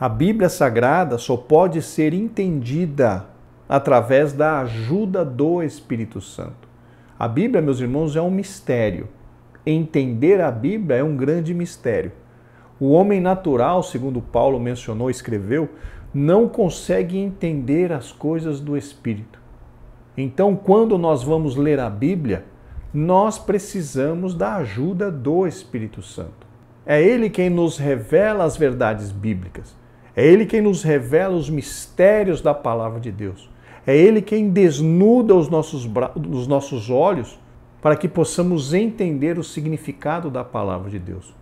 A Bíblia Sagrada só pode ser entendida através da ajuda do Espírito Santo. A Bíblia, meus irmãos, é um mistério. Entender a Bíblia é um grande mistério. O homem natural, segundo Paulo mencionou e escreveu, não consegue entender as coisas do Espírito. Então, quando nós vamos ler a Bíblia, nós precisamos da ajuda do Espírito Santo. É Ele quem nos revela as verdades bíblicas. É Ele quem nos revela os mistérios da palavra de Deus. É Ele quem desnuda os nossos olhos para que possamos entender o significado da palavra de Deus.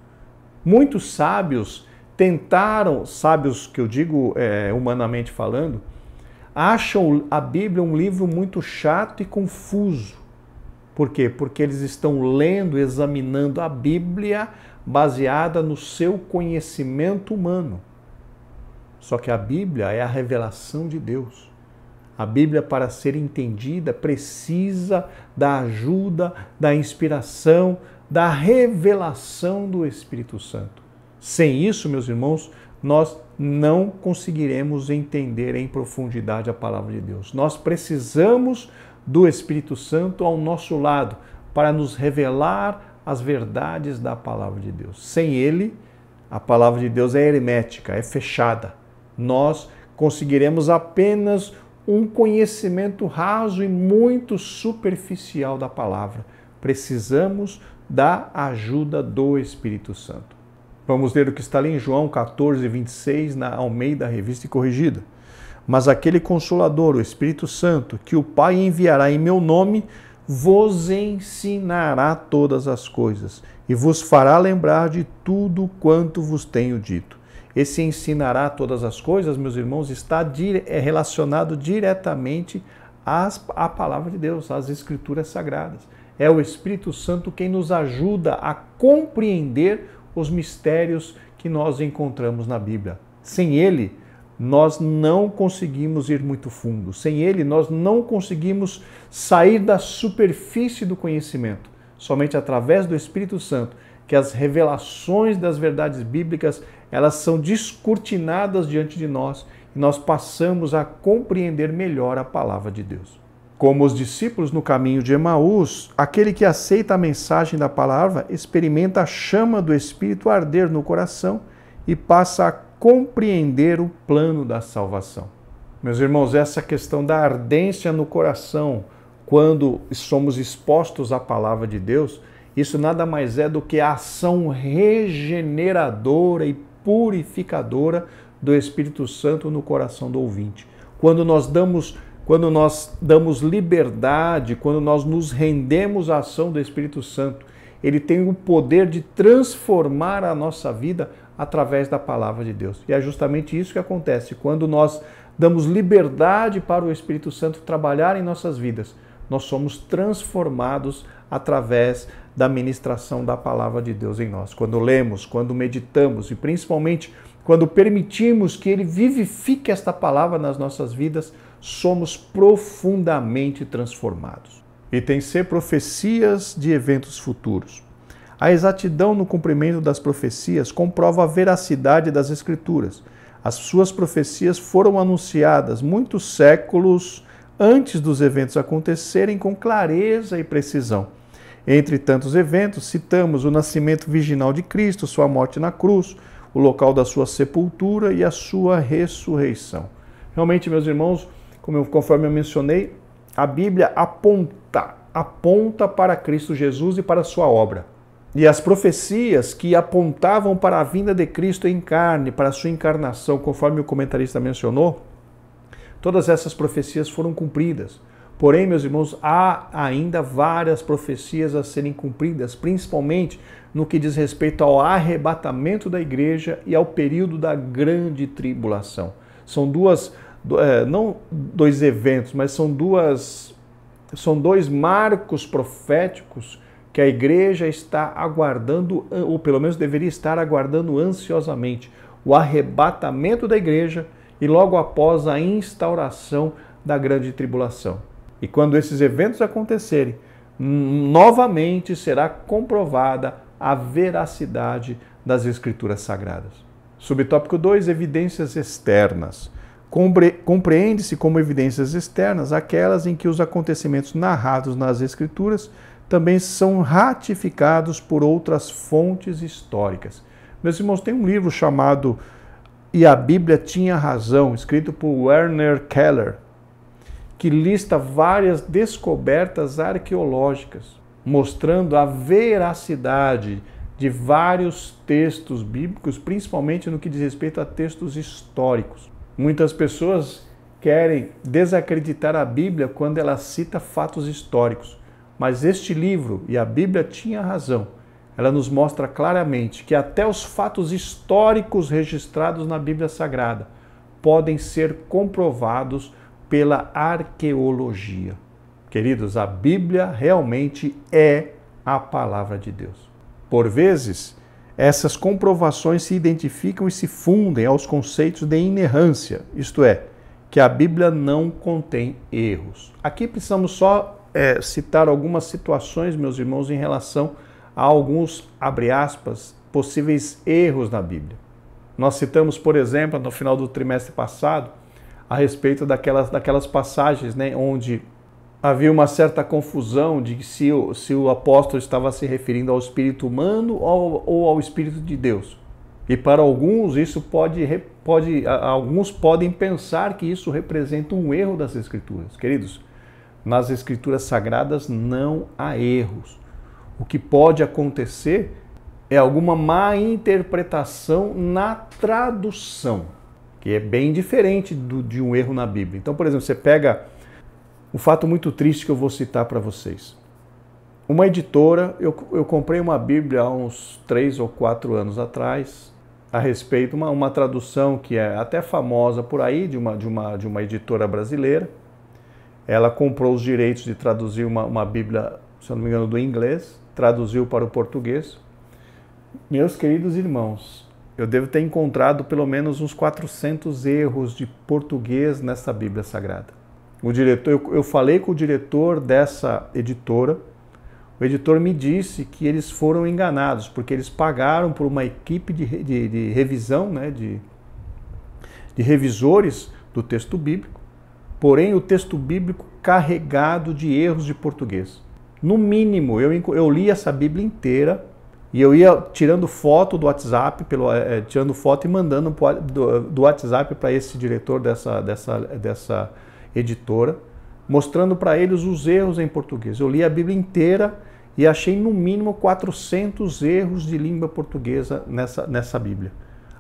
Muitos sábios tentaram, sábios que eu digo humanamente falando, acham a Bíblia um livro muito chato e confuso. Por quê? Porque eles estão lendo, examinando a Bíblia baseada no seu conhecimento humano. Só que a Bíblia é a revelação de Deus. A Bíblia, para ser entendida, precisa da ajuda, da inspiração, da revelação do Espírito Santo. Sem isso, meus irmãos, nós não conseguiremos entender em profundidade a palavra de Deus. Nós precisamos do Espírito Santo ao nosso lado para nos revelar as verdades da palavra de Deus. Sem ele, a palavra de Deus é hermética, é fechada. Nós conseguiremos apenas um conhecimento raso e muito superficial da palavra. Precisamos da ajuda do Espírito Santo. Vamos ler o que está ali em João 14, 26, na Almeida Revista e Corrigida. Mas aquele Consolador, o Espírito Santo, que o Pai enviará em meu nome, vos ensinará todas as coisas e vos fará lembrar de tudo quanto vos tenho dito. Esse ensinará todas as coisas, meus irmãos, está relacionado diretamente à palavra de Deus, às Escrituras Sagradas. É o Espírito Santo quem nos ajuda a compreender os mistérios que nós encontramos na Bíblia. Sem ele, nós não conseguimos ir muito fundo. Sem ele, nós não conseguimos sair da superfície do conhecimento. Somente através do Espírito Santo, que as revelações das verdades bíblicas, elas são descortinadas diante de nós e nós passamos a compreender melhor a palavra de Deus. Como os discípulos no caminho de Emaús, aquele que aceita a mensagem da palavra experimenta a chama do Espírito arder no coração e passa a compreender o plano da salvação. Meus irmãos, essa questão da ardência no coração, quando somos expostos à palavra de Deus, isso nada mais é do que a ação regeneradora e purificadora do Espírito Santo no coração do ouvinte. Quando nós damos liberdade, quando nós nos rendemos à ação do Espírito Santo, ele tem o poder de transformar a nossa vida através da palavra de Deus. E é justamente isso que acontece quando nós damos liberdade para o Espírito Santo trabalhar em nossas vidas. Nós somos transformados através da ministração da palavra de Deus em nós. Quando lemos, quando meditamos e principalmente quando permitimos que ele vivifique esta palavra nas nossas vidas, somos profundamente transformados. Item C, profecias de eventos futuros. A exatidão no cumprimento das profecias comprova a veracidade das Escrituras. As suas profecias foram anunciadas muitos séculos antes dos eventos acontecerem com clareza e precisão. Entre tantos eventos, citamos o nascimento virginal de Cristo, sua morte na cruz, o local da sua sepultura e a sua ressurreição. Realmente, meus irmãos, conforme eu mencionei, a Bíblia aponta para Cristo Jesus e para a sua obra. E as profecias que apontavam para a vinda de Cristo em carne, para a sua encarnação, conforme o comentarista mencionou, todas essas profecias foram cumpridas. Porém, meus irmãos, há ainda várias profecias a serem cumpridas, principalmente no que diz respeito ao arrebatamento da igreja e ao período da grande tribulação. São não dois eventos, mas são dois marcos proféticos que a igreja está aguardando, ou pelo menos deveria estar aguardando ansiosamente. O arrebatamento da igreja e logo após a instauração da grande tribulação. E quando esses eventos acontecerem, novamente será comprovada a veracidade das Escrituras Sagradas. Subtópico 2, evidências externas. Compreende-se como evidências externas aquelas em que os acontecimentos narrados nas Escrituras também são ratificados por outras fontes históricas. Meus irmãos, tem um livro chamado E a Bíblia Tinha Razão, escrito por Werner Keller, que lista várias descobertas arqueológicas, mostrando a veracidade de vários textos bíblicos, principalmente no que diz respeito a textos históricos. Muitas pessoas querem desacreditar a Bíblia quando ela cita fatos históricos, mas este livro, E a Bíblia Tinha Razão, ela nos mostra claramente que até os fatos históricos registrados na Bíblia Sagrada podem ser comprovados pela arqueologia. Queridos, a Bíblia realmente é a palavra de Deus. Por vezes, essas comprovações se identificam e se fundem aos conceitos de inerrância, isto é, que a Bíblia não contém erros. Aqui precisamos só citar algumas situações, meus irmãos, em relação a alguns, abre aspas, possíveis erros na Bíblia. Nós citamos, por exemplo, no final do trimestre passado, a respeito daquelas passagens, né, onde havia uma certa confusão de se o apóstolo estava se referindo ao espírito humano ou ao espírito de Deus. E para alguns alguns podem pensar que isso representa um erro das Escrituras. Queridos, nas Escrituras Sagradas não há erros. O que pode acontecer é alguma má interpretação na tradução, que é bem diferente de um erro na Bíblia. Então, por exemplo, você pega um fato muito triste que eu vou citar para vocês. Uma editora, eu comprei uma Bíblia há uns 3 ou 4 anos atrás, a respeito, uma tradução que é até famosa por aí, de uma editora brasileira. Ela comprou os direitos de traduzir uma Bíblia, se eu não me engano, do inglês, traduziu para o português. Meus queridos irmãos, eu devo ter encontrado pelo menos uns 400 erros de português nessa Bíblia Sagrada. Eu falei com o diretor dessa editora, o editor me disse que eles foram enganados, porque eles pagaram por uma equipe de revisão, né, de revisores do texto bíblico, porém o texto bíblico carregado de erros de português. No mínimo, eu li essa Bíblia inteira, e eu ia tirando foto do WhatsApp, tirando foto e mandando do WhatsApp para esse diretor dessa editora, mostrando para eles os erros em português. Eu li a Bíblia inteira e achei no mínimo 400 erros de língua portuguesa nessa Bíblia.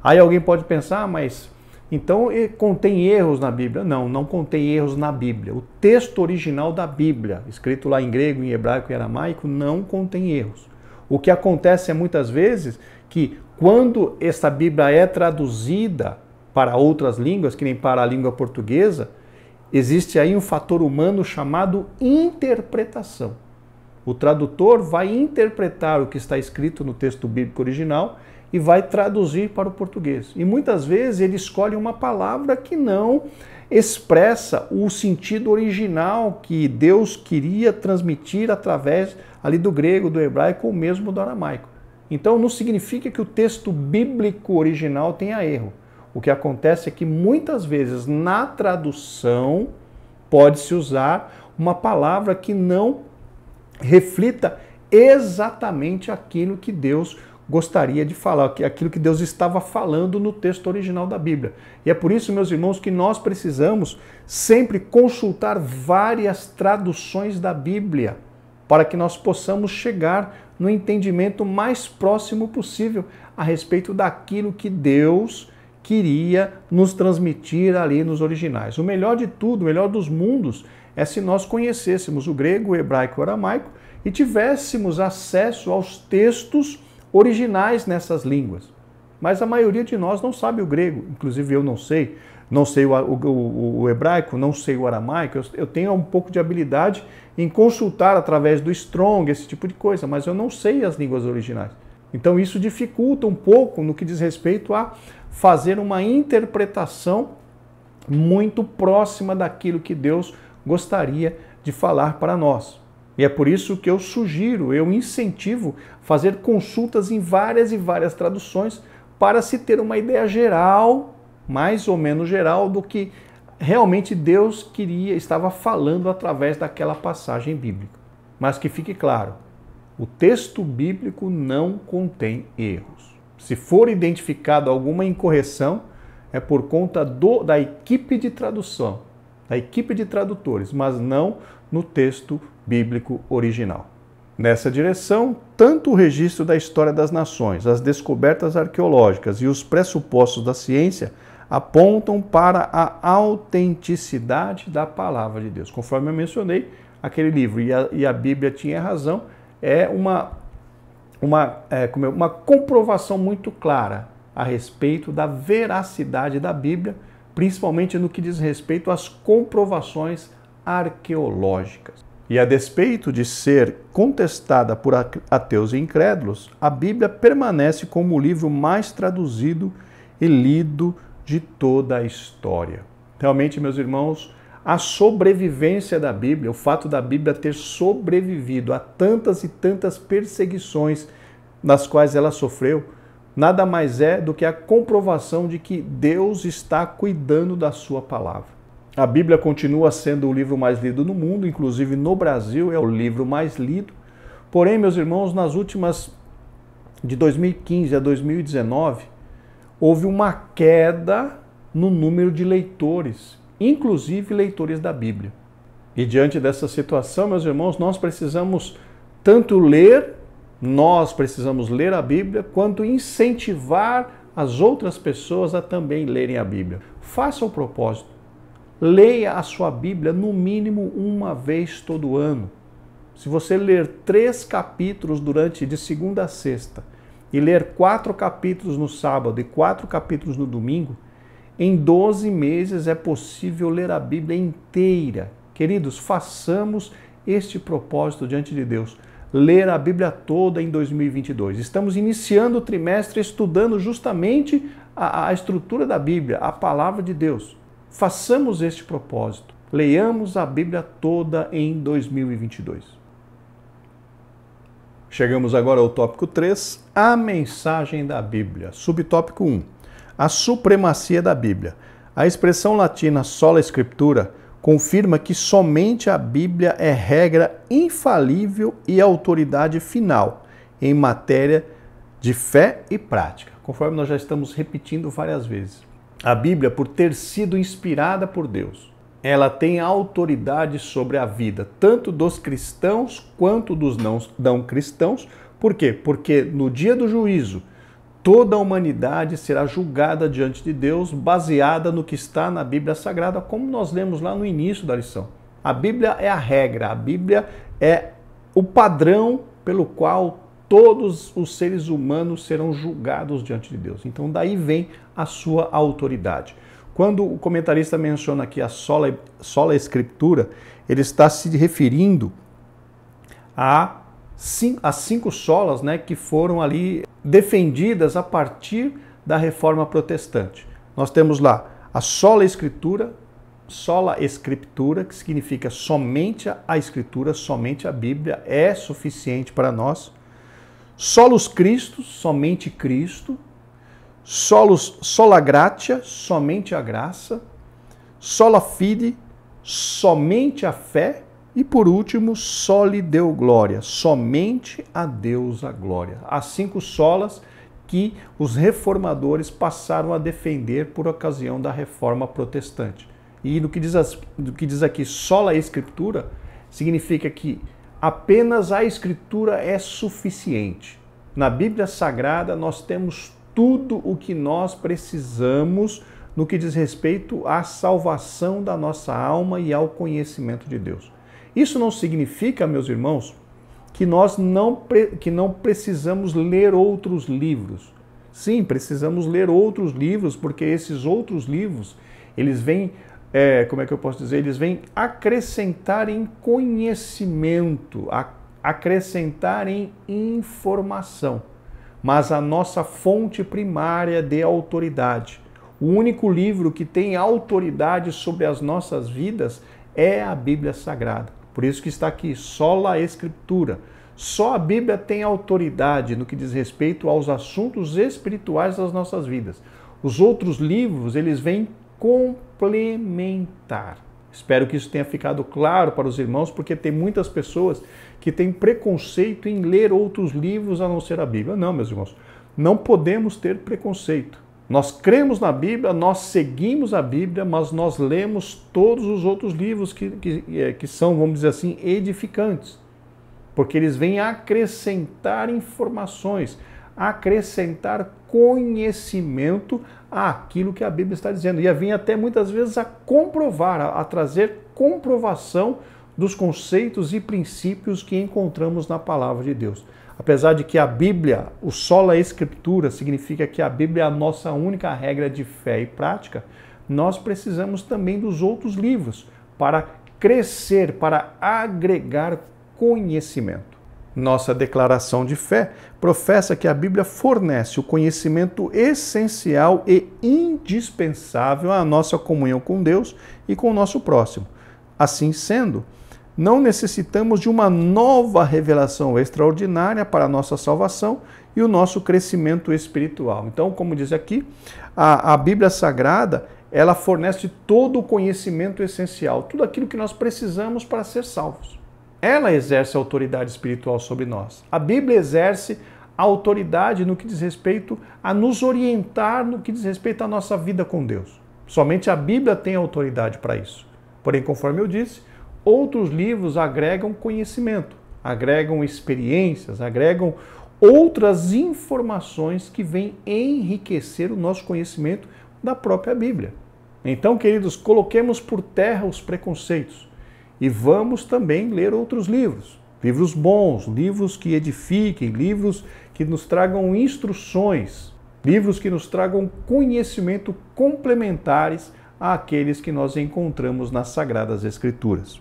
Aí alguém pode pensar, mas então contém erros na Bíblia? Não, não contém erros na Bíblia. O texto original da Bíblia, escrito lá em grego, em hebraico e aramaico, não contém erros. O que acontece é muitas vezes que quando essa Bíblia é traduzida para outras línguas, que nem para a língua portuguesa, existe aí um fator humano chamado interpretação. O tradutor vai interpretar o que está escrito no texto bíblico original e vai traduzir para o português. E muitas vezes ele escolhe uma palavra que não expressa o sentido original que Deus queria transmitir através ali do grego, do hebraico ou mesmo do aramaico. Então não significa que o texto bíblico original tenha erro. O que acontece é que muitas vezes na tradução pode-se usar uma palavra que não reflita exatamente aquilo que Deus gostaria de falar, aquilo que Deus estava falando no texto original da Bíblia. E é por isso, meus irmãos, que nós precisamos sempre consultar várias traduções da Bíblia, para que nós possamos chegar no entendimento mais próximo possível a respeito daquilo que Deus queria nos transmitir ali nos originais. O melhor de tudo, o melhor dos mundos, é se nós conhecêssemos o grego, o hebraico e o aramaico e tivéssemos acesso aos textos originais nessas línguas. Mas a maioria de nós não sabe o grego, inclusive eu não sei o hebraico, não sei o aramaico, eu tenho um pouco de habilidade em consultar através do Strong, esse tipo de coisa, mas eu não sei as línguas originais. Então isso dificulta um pouco no que diz respeito a fazer uma interpretação muito próxima daquilo que Deus gostaria de falar para nós. E é por isso que eu sugiro, eu incentivo fazer consultas em várias e várias traduções para se ter uma ideia geral, mais ou menos geral, do que realmente Deus estava falando através daquela passagem bíblica. Mas que fique claro, o texto bíblico não contém erros. Se for identificado alguma incorreção, é por conta da equipe de tradução, da equipe de tradutores, mas não no texto bíblico original. Nessa direção, tanto o registro da história das nações, as descobertas arqueológicas e os pressupostos da ciência apontam para a autenticidade da palavra de Deus. Conforme eu mencionei, aquele livro e a Bíblia tinha razão, é uma comprovação muito clara a respeito da veracidade da Bíblia, principalmente no que diz respeito às comprovações arqueológicas. E a despeito de ser contestada por ateus e incrédulos, a Bíblia permanece como o livro mais traduzido e lido de toda a história. Realmente, meus irmãos, a sobrevivência da Bíblia, o fato da Bíblia ter sobrevivido a tantas e tantas perseguições nas quais ela sofreu, nada mais é do que a comprovação de que Deus está cuidando da sua palavra. A Bíblia continua sendo o livro mais lido no mundo, inclusive no Brasil é o livro mais lido. Porém, meus irmãos, nas últimas, de 2015 a 2019, houve uma queda no número de leitores, inclusive leitores da Bíblia. E diante dessa situação, meus irmãos, nós precisamos precisamos ler a Bíblia, quanto incentivar as outras pessoas a também lerem a Bíblia. Faça o propósito. Leia a sua Bíblia no mínimo uma vez todo ano. Se você ler 3 capítulos de segunda a sexta e ler 4 capítulos no sábado e 4 capítulos no domingo, em 12 meses é possível ler a Bíblia inteira. Queridos, façamos este propósito diante de Deus. Ler a Bíblia toda em 2022. Estamos iniciando o trimestre estudando justamente a estrutura da Bíblia, a palavra de Deus. Façamos este propósito. Leiamos a Bíblia toda em 2022. Chegamos agora ao tópico 3, a mensagem da Bíblia. Subtópico 1, a supremacia da Bíblia. A expressão latina sola scriptura confirma que somente a Bíblia é regra infalível e autoridade final em matéria de fé e prática, conforme nós já estamos repetindo várias vezes. A Bíblia, por ter sido inspirada por Deus, ela tem autoridade sobre a vida, tanto dos cristãos quanto dos não cristãos. Por quê? Porque no dia do juízo, toda a humanidade será julgada diante de Deus, baseada no que está na Bíblia Sagrada, como nós lemos lá no início da lição. A Bíblia é a regra, a Bíblia é o padrão pelo qual todos os seres humanos serão julgados diante de Deus. Então daí vem a sua autoridade. Quando o comentarista menciona aqui a sola escritura, ele está se referindo às 5 solas, né, que foram ali defendidas a partir da Reforma Protestante. Nós temos lá a sola escritura, que significa somente a Escritura, somente a Bíblia é suficiente para nós. Solus Christus, somente Cristo. Sola gratia, somente a graça. Sola fide, somente a fé. E por último, soli Deo gloria, somente a Deus a glória. As 5 solas que os reformadores passaram a defender por ocasião da Reforma Protestante. E no que diz aqui sola escritura, significa que apenas a Escritura é suficiente. Na Bíblia Sagrada nós temos tudo o que nós precisamos no que diz respeito à salvação da nossa alma e ao conhecimento de Deus. Isso não significa, meus irmãos, que nós não precisamos ler outros livros. Sim, precisamos ler outros livros, porque esses outros livros, eles vêm eles vêm acrescentar em conhecimento, acrescentar em informação. Mas a nossa fonte primária de autoridade, o único livro que tem autoridade sobre as nossas vidas é a Bíblia Sagrada. Por isso que está aqui, sola Escritura. Só a Bíblia tem autoridade no que diz respeito aos assuntos espirituais das nossas vidas. Os outros livros, eles vêm complementar. Espero que isso tenha ficado claro para os irmãos, porque tem muitas pessoas que têm preconceito em ler outros livros a não ser a Bíblia. Não, meus irmãos, não podemos ter preconceito. Nós cremos na Bíblia, nós seguimos a Bíblia, mas nós lemos todos os outros livros que são, vamos dizer assim, edificantes. Porque eles vêm acrescentar informações, acrescentar conhecimento àquilo que a Bíblia está dizendo. E vem até muitas vezes a comprovar, a trazer comprovação dos conceitos e princípios que encontramos na palavra de Deus. Apesar de que a Bíblia, o sola Escritura, significa que a Bíblia é a nossa única regra de fé e prática, nós precisamos também dos outros livros para crescer, para agregar conhecimento. Nossa declaração de fé professa que a Bíblia fornece o conhecimento essencial e indispensável à nossa comunhão com Deus e com o nosso próximo. Assim sendo, não necessitamos de uma nova revelação extraordinária para a nossa salvação e o nosso crescimento espiritual. Então, como diz aqui, a Bíblia Sagrada, ela fornece todo o conhecimento essencial, tudo aquilo que nós precisamos para ser salvos. Ela exerce autoridade espiritual sobre nós. A Bíblia exerce a autoridade no que diz respeito a nos orientar, no que diz respeito à nossa vida com Deus. Somente a Bíblia tem autoridade para isso. Porém, conforme eu disse, outros livros agregam conhecimento, agregam experiências, agregam outras informações que vêm enriquecer o nosso conhecimento da própria Bíblia. Então, queridos, coloquemos por terra os preconceitos e vamos também ler outros livros. Livros bons, livros que edifiquem, livros que nos tragam instruções, livros que nos tragam conhecimento complementares àqueles que nós encontramos nas Sagradas Escrituras.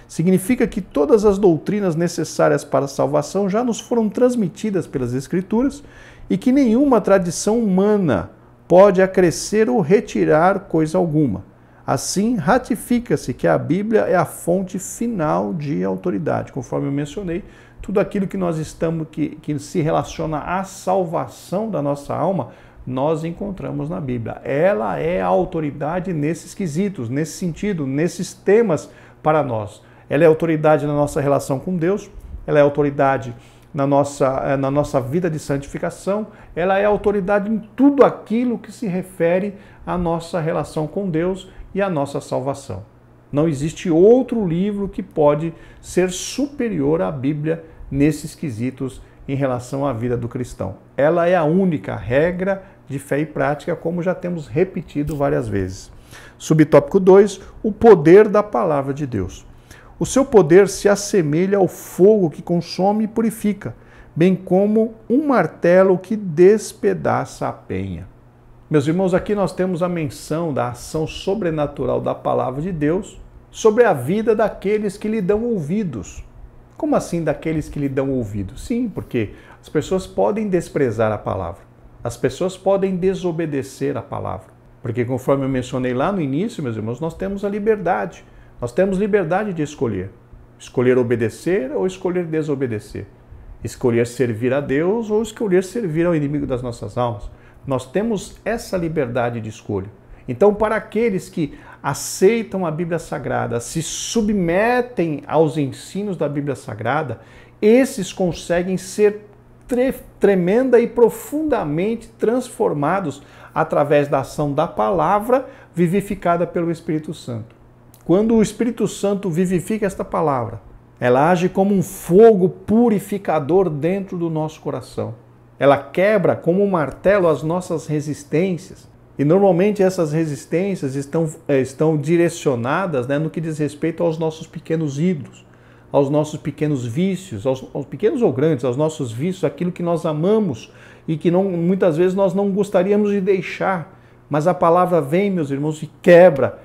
Significa que todas as doutrinas necessárias para a salvação já nos foram transmitidas pelas Escrituras e que nenhuma tradição humana pode acrescer ou retirar coisa alguma. Assim, ratifica-se que a Bíblia é a fonte final de autoridade. Conforme eu mencionei, tudo aquilo que nós estamos, que se relaciona à salvação da nossa alma, nós encontramos na Bíblia. Ela é a autoridade nesses quesitos, nesse sentido, nesses temas para nós. Ela é autoridade na nossa relação com Deus, ela é autoridade na nossa vida de santificação, ela é autoridade em tudo aquilo que se refere à nossa relação com Deus e à nossa salvação. Não existe outro livro que pode ser superior à Bíblia nesses quesitos em relação à vida do cristão. Ela é a única regra de fé e prática, como já temos repetido várias vezes. Subtópico 2, o poder da palavra de Deus. O seu poder se assemelha ao fogo que consome e purifica, bem como um martelo que despedaça a penha. Meus irmãos, aqui nós temos a menção da ação sobrenatural da palavra de Deus sobre a vida daqueles que lhe dão ouvidos. Como assim daqueles que lhe dão ouvidos? Sim, porque as pessoas podem desprezar a palavra. As pessoas podem desobedecer a palavra. Porque conforme eu mencionei lá no início, meus irmãos, nós temos a liberdade. Nós temos liberdade de escolher. Escolher obedecer ou escolher desobedecer. Escolher servir a Deus ou escolher servir ao inimigo das nossas almas. Nós temos essa liberdade de escolha. Então, para aqueles que aceitam a Bíblia Sagrada, se submetem aos ensinos da Bíblia Sagrada, esses conseguem ser tremenda e profundamente transformados através da ação da palavra vivificada pelo Espírito Santo. Quando o Espírito Santo vivifica esta palavra, ela age como um fogo purificador dentro do nosso coração. Ela quebra como um martelo as nossas resistências. E normalmente essas resistências estão direcionadas, no que diz respeito aos nossos pequenos ídolos, aos nossos pequenos vícios, aos pequenos ou grandes, aos nossos vícios, aquilo que nós amamos e que muitas vezes nós não gostaríamos de deixar. Mas a palavra vem, meus irmãos, e quebra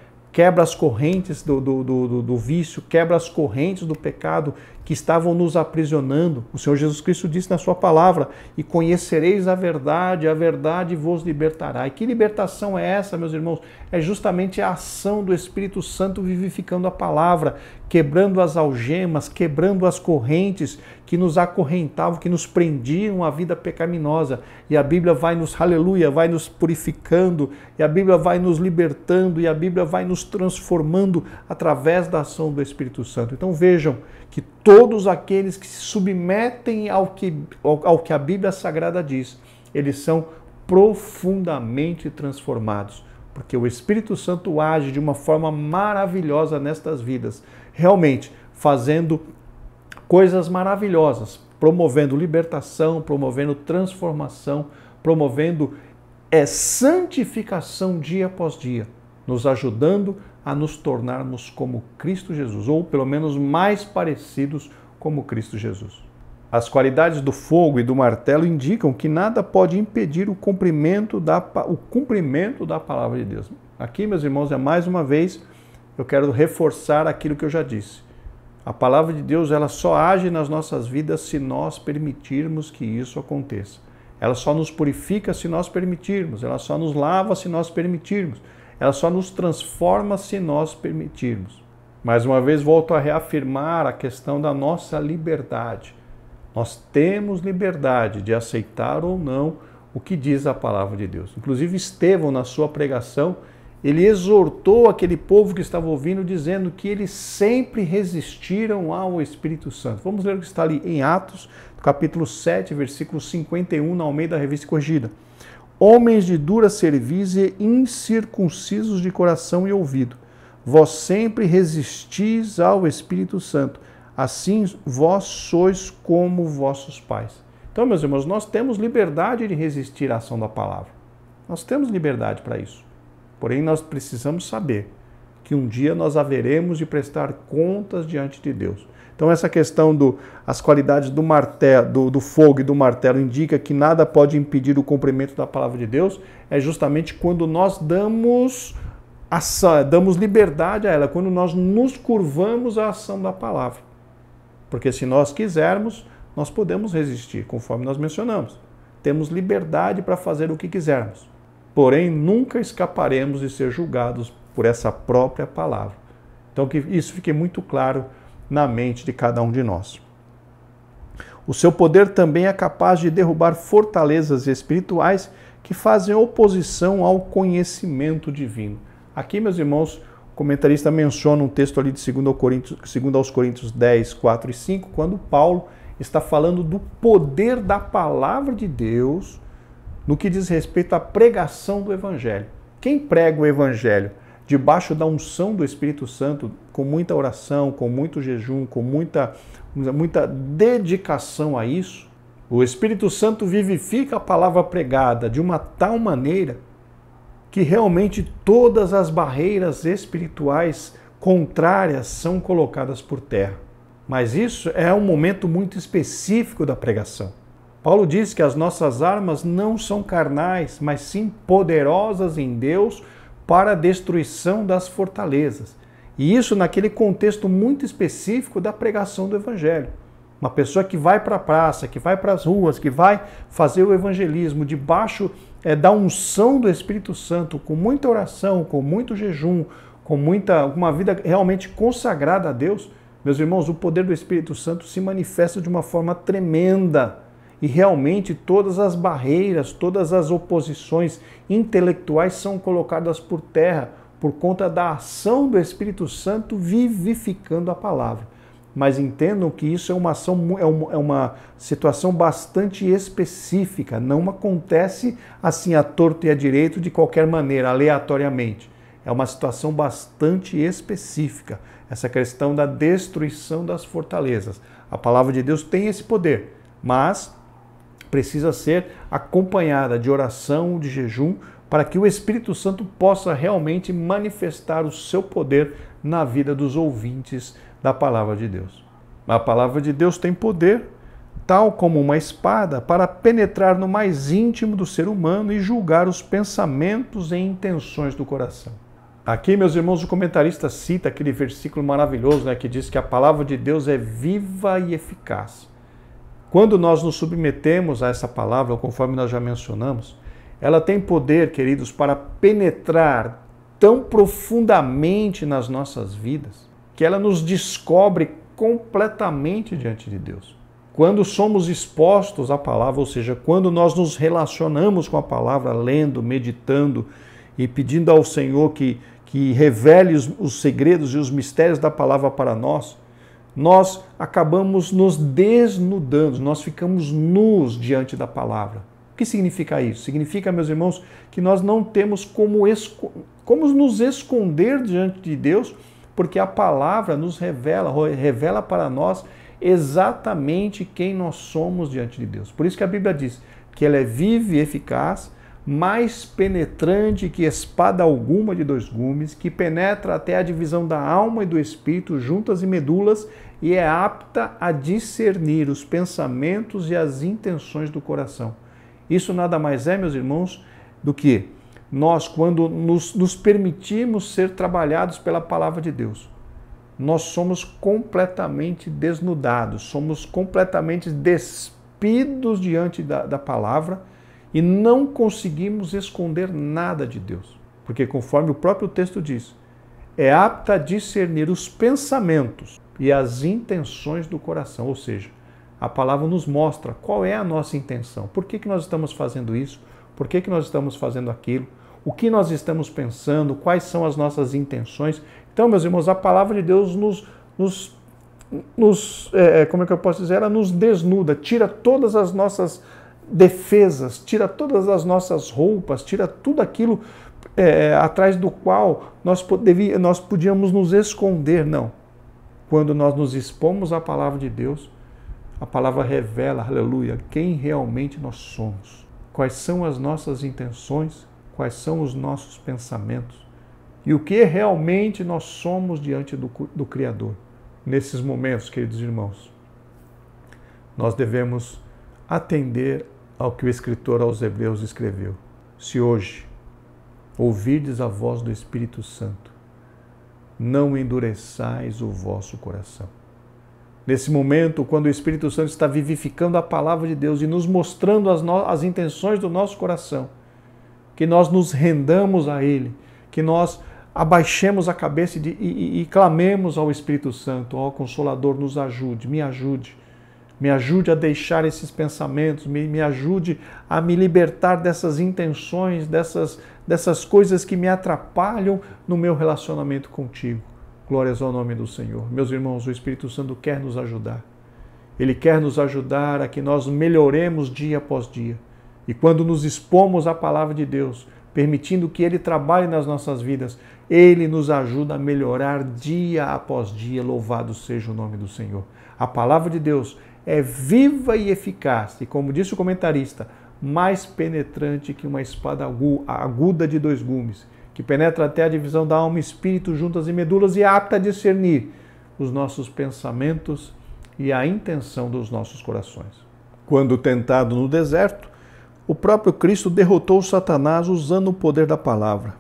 as correntes do vício, quebra as correntes do pecado, que estavam nos aprisionando. O Senhor Jesus Cristo disse na sua palavra: e conhecereis a verdade vos libertará. E que libertação é essa, meus irmãos? É justamente a ação do Espírito Santo vivificando a palavra, quebrando as algemas, quebrando as correntes que nos acorrentavam, que nos prendiam à vida pecaminosa. E a Bíblia vai nos, aleluia, vai nos purificando, e a Bíblia vai nos libertando, e a Bíblia vai nos transformando através da ação do Espírito Santo. Então vejam que todos aqueles que se submetem ao que a Bíblia Sagrada diz, eles são profundamente transformados, porque o Espírito Santo age de uma forma maravilhosa nestas vidas, realmente fazendo coisas maravilhosas, promovendo libertação, promovendo transformação, promovendo santificação dia após dia, nos ajudando a nos tornarmos como Cristo Jesus, ou pelo menos mais parecidos como Cristo Jesus. As qualidades do fogo e do martelo indicam que nada pode impedir o cumprimento da palavra de Deus. Aqui, meus irmãos, mais uma vez, eu quero reforçar aquilo que eu já disse. A palavra de Deus, ela só age nas nossas vidas se nós permitirmos que isso aconteça. Ela só nos purifica se nós permitirmos, ela só nos lava se nós permitirmos. Ela só nos transforma se nós permitirmos. Mais uma vez, volto a reafirmar a questão da nossa liberdade. Nós temos liberdade de aceitar ou não o que diz a palavra de Deus. Inclusive, Estevão, na sua pregação, ele exortou aquele povo que estava ouvindo, dizendo que eles sempre resistiram ao Espírito Santo. Vamos ler o que está ali em Atos, capítulo 7, versículo 51, na Almeida Revista Corrigida. Homens de dura cerviz e incircuncisos de coração e ouvido, vós sempre resistis ao Espírito Santo, assim vós sois como vossos pais. Então, meus irmãos, nós temos liberdade de resistir à ação da palavra. Nós temos liberdade para isso. Porém, nós precisamos saber que um dia nós haveremos de prestar contas diante de Deus. Então, essa questão as qualidades do martelo, do fogo e do martelo indica que nada pode impedir o cumprimento da palavra de Deus, é justamente quando nós damos liberdade a ela, quando nós nos curvamos à ação da palavra. Porque se nós quisermos, nós podemos resistir, conforme nós mencionamos. Temos liberdade para fazer o que quisermos. Porém, nunca escaparemos de ser julgados por essa própria palavra. Então, que isso fique muito claro na mente de cada um de nós. O seu poder também é capaz de derrubar fortalezas espirituais que fazem oposição ao conhecimento divino. Aqui, meus irmãos, o comentarista menciona um texto ali de 2 Coríntios 10, 4 e 5, quando Paulo está falando do poder da palavra de Deus no que diz respeito à pregação do Evangelho. Quem prega o Evangelho debaixo da unção do Espírito Santo, com muita oração, com muito jejum, com muita dedicação a isso, o Espírito Santo vivifica a palavra pregada de uma tal maneira que realmente todas as barreiras espirituais contrárias são colocadas por terra. Mas isso é um momento muito específico da pregação. Paulo diz que as nossas armas não são carnais, mas sim poderosas em Deus para a destruição das fortalezas. E isso naquele contexto muito específico da pregação do Evangelho. Uma pessoa que vai para a praça, que vai para as ruas, que vai fazer o evangelismo debaixo da unção do Espírito Santo, com muita oração, com muito jejum, com uma vida realmente consagrada a Deus, meus irmãos, o poder do Espírito Santo se manifesta de uma forma tremenda. E realmente todas as barreiras, todas as oposições intelectuais são colocadas por terra por conta da ação do Espírito Santo vivificando a palavra. Mas entendam que isso é uma situação bastante específica, não acontece assim à torto e à direito de qualquer maneira, aleatoriamente. É uma situação bastante específica, essa questão da destruição das fortalezas. A palavra de Deus tem esse poder, mas precisa ser acompanhada de oração, de jejum, para que o Espírito Santo possa realmente manifestar o seu poder na vida dos ouvintes da palavra de Deus. A palavra de Deus tem poder, tal como uma espada, para penetrar no mais íntimo do ser humano e julgar os pensamentos e intenções do coração. Aqui, meus irmãos, o comentarista cita aquele versículo maravilhoso, né, que diz que a palavra de Deus é viva e eficaz. Quando nós nos submetemos a essa palavra, conforme nós já mencionamos, ela tem poder, queridos, para penetrar tão profundamente nas nossas vidas, que ela nos descobre completamente diante de Deus. Quando somos expostos à palavra, ou seja, quando nós nos relacionamos com a palavra, lendo, meditando e pedindo ao Senhor que revele os segredos e os mistérios da palavra para nós, nós acabamos nos desnudando, nós ficamos nus diante da palavra. O que significa isso? Significa, meus irmãos, que nós não temos como nos esconder diante de Deus, porque a palavra nos revela para nós exatamente quem nós somos diante de Deus. Por isso que a Bíblia diz que ela é viva e eficaz, mais penetrante que espada alguma de dois gumes, que penetra até a divisão da alma e do espírito, juntas e medulas, e é apta a discernir os pensamentos e as intenções do coração. Isso nada mais é, meus irmãos, do que nós, quando nos permitimos ser trabalhados pela palavra de Deus, nós somos completamente desnudados, somos completamente despidos diante da palavra e não conseguimos esconder nada de Deus. Porque conforme o próprio texto diz, é apta a discernir os pensamentos e as intenções do coração. Ou seja, a palavra nos mostra qual é a nossa intenção. Por que nós estamos fazendo isso? Por que nós estamos fazendo aquilo? O que nós estamos pensando? Quais são as nossas intenções? Então, meus irmãos, a palavra de Deus como é que eu posso dizer? Ela nos desnuda, tira todas as nossas defesas, tira todas as nossas roupas, tira tudo aquilo atrás do qual nós podíamos nos esconder. Não. Quando nós nos expomos à palavra de Deus, a palavra revela, aleluia, quem realmente nós somos, quais são as nossas intenções, quais são os nossos pensamentos e o que realmente nós somos diante do Criador. Nesses momentos, queridos irmãos, nós devemos atender ao que o escritor aos Hebreus escreveu. Se hoje ouvirdes a voz do Espírito Santo, não endureçais o vosso coração. Nesse momento, quando o Espírito Santo está vivificando a palavra de Deus e nos mostrando as intenções do nosso coração, que nós nos rendamos a Ele, que nós abaixemos a cabeça e clamemos ao Espírito Santo, ó Consolador, nos ajude, me ajude a deixar esses pensamentos, me ajude a me libertar dessas intenções, dessas coisas que me atrapalham no meu relacionamento contigo. Glórias ao nome do Senhor. Meus irmãos, o Espírito Santo quer nos ajudar. Ele quer nos ajudar a que nós melhoremos dia após dia. E quando nos expomos à palavra de Deus, permitindo que Ele trabalhe nas nossas vidas, Ele nos ajuda a melhorar dia após dia. Louvado seja o nome do Senhor. A palavra de Deus é viva e eficaz, e como disse o comentarista, mais penetrante que uma espada aguda de dois gumes, que penetra até a divisão da alma e espírito, juntas e medulas, e é apta a discernir os nossos pensamentos e a intenção dos nossos corações. Quando tentado no deserto, o próprio Cristo derrotou Satanás usando o poder da palavra.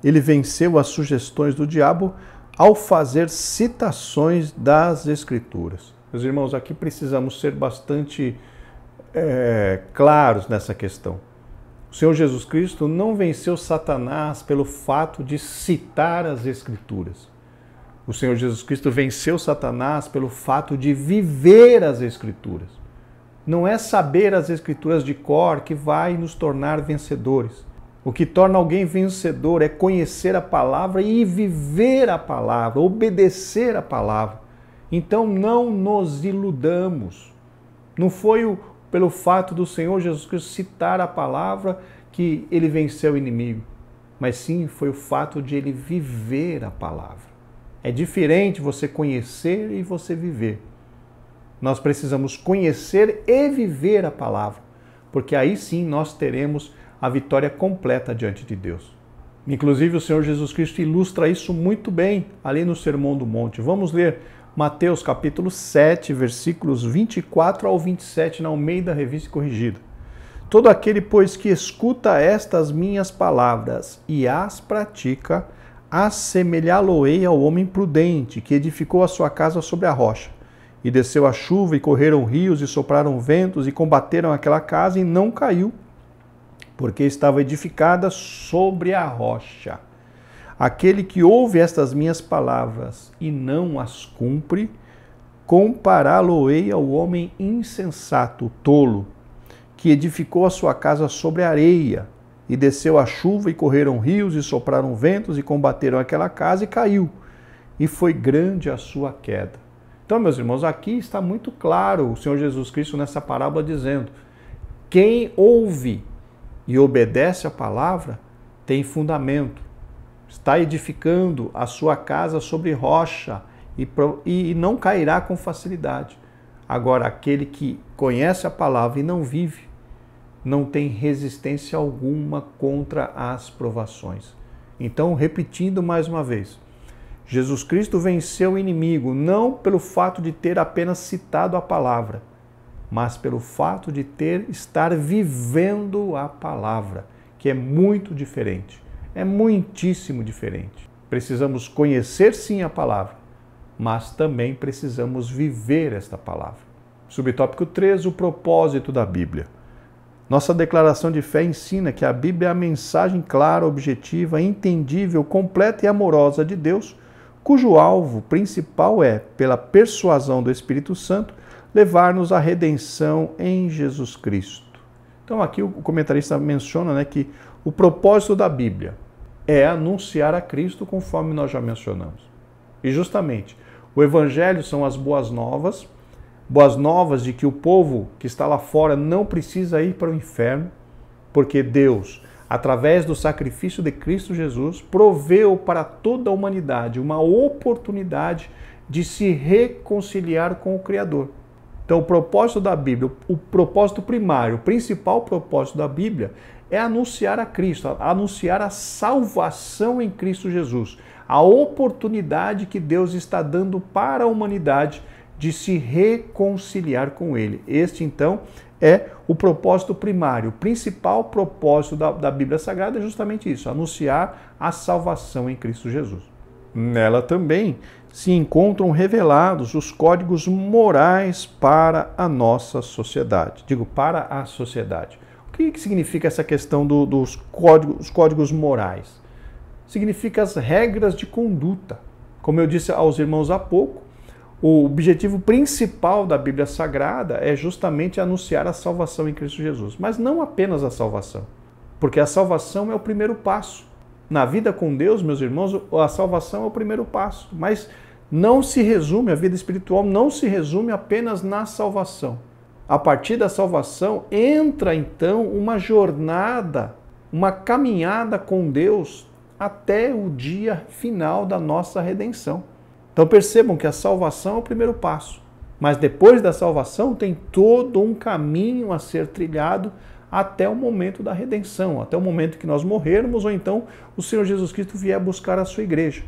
Ele venceu as sugestões do diabo ao fazer citações das Escrituras. Meus irmãos, aqui precisamos ser bastante claros nessa questão. O Senhor Jesus Cristo não venceu Satanás pelo fato de citar as Escrituras. O Senhor Jesus Cristo venceu Satanás pelo fato de viver as Escrituras. Não é saber as Escrituras de cor que vai nos tornar vencedores. O que torna alguém vencedor é conhecer a palavra e viver a palavra, obedecer a palavra. Então não nos iludamos. Não foi pelo fato do Senhor Jesus Cristo citar a palavra que ele venceu o inimigo, mas sim foi o fato de ele viver a palavra. É diferente você conhecer e você viver. Nós precisamos conhecer e viver a palavra, porque aí sim nós teremos a vitória completa diante de Deus. Inclusive o Senhor Jesus Cristo ilustra isso muito bem ali no Sermão do Monte. Vamos ler Mateus capítulo 7, versículos 24 ao 27 na Almeida Revista Corrigida. Todo aquele, pois, que escuta estas minhas palavras e as pratica, assemelhá-lo-ei ao homem prudente, que edificou a sua casa sobre a rocha. E desceu a chuva, e correram rios, e sopraram ventos, e combateram aquela casa, e não caiu, porque estava edificada sobre a rocha. Aquele que ouve estas minhas palavras e não as cumpre, compará-lo-ei ao homem insensato, tolo, que edificou a sua casa sobre a areia, e desceu a chuva, e correram rios, e sopraram ventos, e combateram aquela casa, e caiu, e foi grande a sua queda. Então, meus irmãos, aqui está muito claro o Senhor Jesus Cristo nessa parábola dizendo: quem ouve e obedece a palavra tem fundamento, está edificando a sua casa sobre rocha e não cairá com facilidade. Agora, aquele que conhece a palavra e não vive, não tem resistência alguma contra as provações. Então, repetindo mais uma vez, Jesus Cristo venceu o inimigo não pelo fato de ter apenas citado a palavra, mas pelo fato de estar vivendo a palavra, que é muito diferente, é muitíssimo diferente. Precisamos conhecer sim a palavra, mas também precisamos viver esta palavra. Subtópico 3, o propósito da Bíblia. Nossa declaração de fé ensina que a Bíblia é a mensagem clara, objetiva, entendível, completa e amorosa de Deus, cujo alvo principal é, pela persuasão do Espírito Santo, levar-nos à redenção em Jesus Cristo. Então aqui o comentarista menciona, que o propósito da Bíblia é anunciar a Cristo, conforme nós já mencionamos. E justamente, o Evangelho são as boas novas de que o povo que está lá fora não precisa ir para o inferno, porque Deus, através do sacrifício de Cristo Jesus, proveu para toda a humanidade uma oportunidade de se reconciliar com o Criador. Então, o propósito da Bíblia, o propósito primário, o principal propósito da Bíblia é anunciar a Cristo, anunciar a salvação em Cristo Jesus, a oportunidade que Deus está dando para a humanidade de se reconciliar com Ele. Este, então, é o propósito primário. O principal propósito da Bíblia Sagrada é justamente isso, anunciar a salvação em Cristo Jesus. Nela também se encontram revelados os códigos morais para a nossa sociedade. Digo, para a sociedade. O que significa essa questão dos códigos morais? Significa as regras de conduta. Como eu disse aos irmãos há pouco, o objetivo principal da Bíblia Sagrada é justamente anunciar a salvação em Cristo Jesus. Mas não apenas a salvação, porque a salvação é o primeiro passo. Na vida com Deus, meus irmãos, a salvação é o primeiro passo. Mas não se resume, a vida espiritual não se resume apenas na salvação. A partir da salvação entra então uma jornada, uma caminhada com Deus até o dia final da nossa redenção. Então percebam que a salvação é o primeiro passo, mas depois da salvação tem todo um caminho a ser trilhado até o momento da redenção, até o momento que nós morrermos ou então o Senhor Jesus Cristo vier buscar a sua igreja.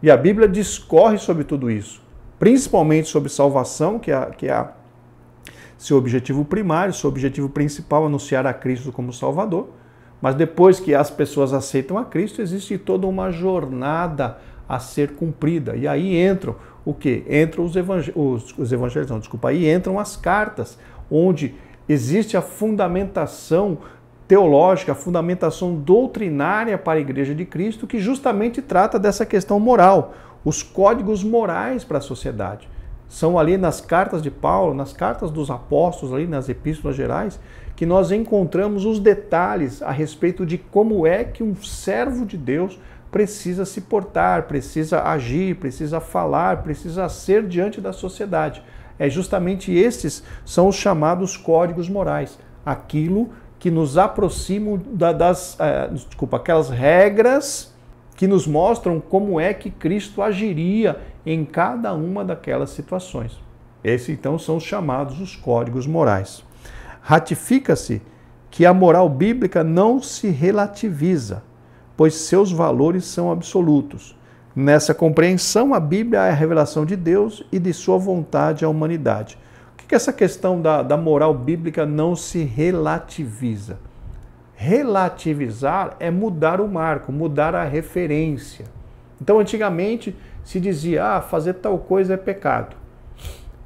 E a Bíblia discorre sobre tudo isso, principalmente sobre salvação, que é seu objetivo primário, seu objetivo principal, anunciar a Cristo como Salvador. Mas depois que as pessoas aceitam a Cristo, existe toda uma jornada a ser cumprida. E aí entram o quê? Entram os evangelhos, não, desculpa, aí entram as cartas, onde existe a fundamentação teológica, a fundamentação doutrinária para a Igreja de Cristo, que justamente trata dessa questão moral, os códigos morais para a sociedade. São ali nas cartas de Paulo, nas cartas dos apóstolos, ali nas epístolas gerais, que nós encontramos os detalhes a respeito de como é que um servo de Deus precisa se portar, precisa agir, precisa falar, precisa ser diante da sociedade. É justamente esses são os chamados códigos morais, aquilo que nos aproximam aquelas regras que nos mostram como é que Cristo agiria em cada uma daquelas situações. Esses então são os chamados os códigos morais. Ratifica-se que a moral bíblica não se relativiza, pois seus valores são absolutos. Nessa compreensão, a Bíblia é a revelação de Deus e de sua vontade à humanidade. O que essa questão da moral bíblica não se relativiza? Relativizar é mudar o marco, mudar a referência. Então, antigamente se dizia, fazer tal coisa é pecado.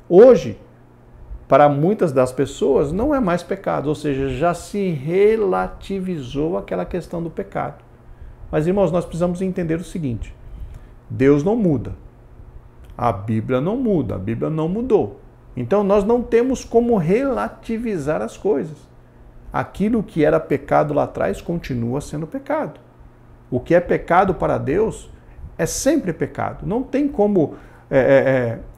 Hoje, para muitas das pessoas, não é mais pecado, ou seja, já se relativizou aquela questão do pecado. Mas, irmãos, nós precisamos entender o seguinte: Deus não muda, a Bíblia não muda, a Bíblia não mudou. Então, nós não temos como relativizar as coisas. Aquilo que era pecado lá atrás continua sendo pecado. O que é pecado para Deus é sempre pecado. Não tem como,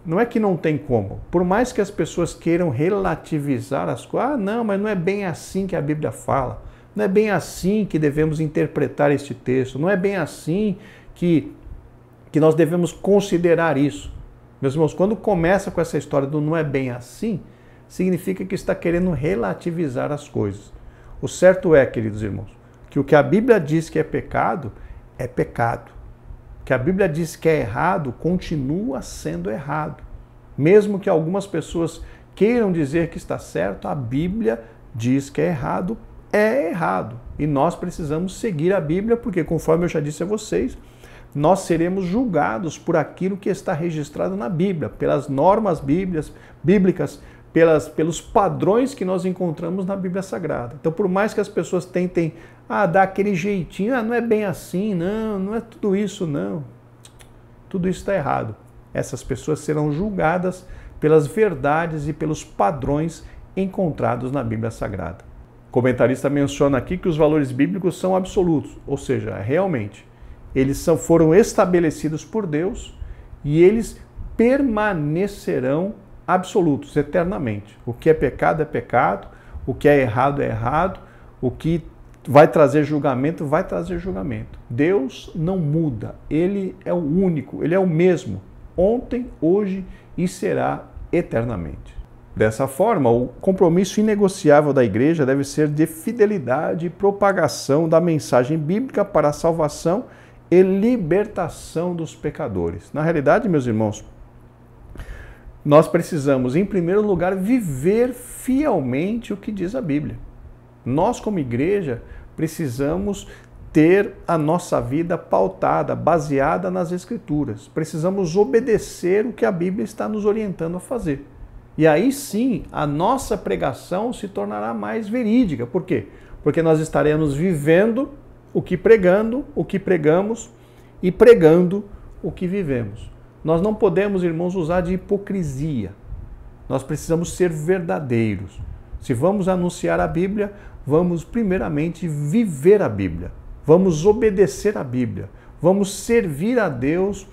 não é que não tem como. Por mais que as pessoas queiram relativizar as coisas, não, mas não é bem assim que a Bíblia fala. Não é bem assim que devemos interpretar este texto. Não é bem assim que nós devemos considerar isso. Meus irmãos, quando começa com essa história do não é bem assim, significa que está querendo relativizar as coisas. O certo é, queridos irmãos, que o que a Bíblia diz que é pecado, é pecado. O que a Bíblia diz que é errado, continua sendo errado. Mesmo que algumas pessoas queiram dizer que está certo, a Bíblia diz que é errado. E nós precisamos seguir a Bíblia, porque, conforme eu já disse a vocês, nós seremos julgados por aquilo que está registrado na Bíblia, pelas normas bíblicas, pelos padrões que nós encontramos na Bíblia Sagrada. Então, por mais que as pessoas tentem dar aquele jeitinho, não é bem assim, não é tudo isso, não. Tudo isso está errado. Essas pessoas serão julgadas pelas verdades e pelos padrões encontrados na Bíblia Sagrada. O comentarista menciona aqui que os valores bíblicos são absolutos, ou seja, realmente, eles foram estabelecidos por Deus e eles permanecerão absolutos, eternamente. O que é pecado, o que é errado, o que vai trazer julgamento, vai trazer julgamento. Deus não muda, Ele é o único, Ele é o mesmo, ontem, hoje e será eternamente. Dessa forma, o compromisso inegociável da igreja deve ser de fidelidade e propagação da mensagem bíblica para a salvação e libertação dos pecadores. Na realidade, meus irmãos, nós precisamos, em primeiro lugar, viver fielmente o que diz a Bíblia. Nós, como igreja, precisamos ter a nossa vida pautada, baseada nas Escrituras. Precisamos obedecer o que a Bíblia está nos orientando a fazer. E aí sim, a nossa pregação se tornará mais verídica. Por quê? Porque nós estaremos vivendo o que pregamos e pregando o que vivemos. Nós não podemos, irmãos, usar de hipocrisia. Nós precisamos ser verdadeiros. Se vamos anunciar a Bíblia, vamos primeiramente viver a Bíblia. Vamos obedecer a Bíblia. Vamos servir a Deus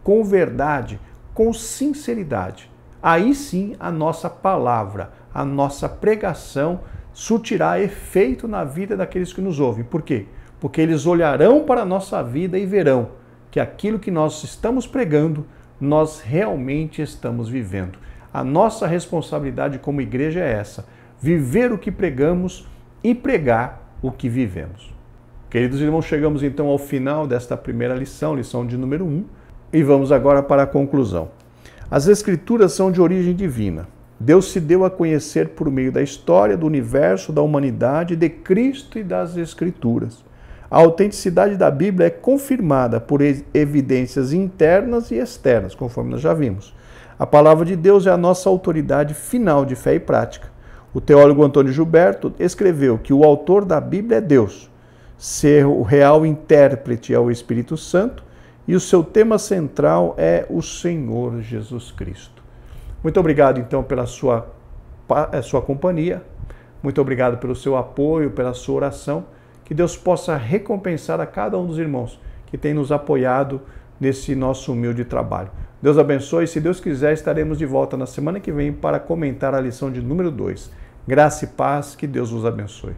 com verdade, com sinceridade. Aí sim a nossa palavra, a nossa pregação surtirá efeito na vida daqueles que nos ouvem. Por quê? Porque eles olharão para a nossa vida e verão que aquilo que nós estamos pregando, nós realmente estamos vivendo. A nossa responsabilidade como igreja é essa: viver o que pregamos e pregar o que vivemos. Queridos irmãos, chegamos então ao final desta primeira lição, lição de número 1, e vamos agora para a conclusão. As Escrituras são de origem divina. Deus se deu a conhecer por meio da história, do universo, da humanidade, de Cristo e das Escrituras. A autenticidade da Bíblia é confirmada por evidências internas e externas, conforme nós já vimos. A palavra de Deus é a nossa autoridade final de fé e prática. O teólogo Antônio Gilberto escreveu que o autor da Bíblia é Deus, seu real intérprete é o Espírito Santo e o seu tema central é o Senhor Jesus Cristo. Muito obrigado, então, pela sua companhia. Muito obrigado pelo seu apoio, pela sua oração. Que Deus possa recompensar a cada um dos irmãos que tem nos apoiado nesse nosso humilde trabalho. Deus abençoe. Se Deus quiser, estaremos de volta na semana que vem para comentar a lição de número 2. Graça e paz. Que Deus os abençoe.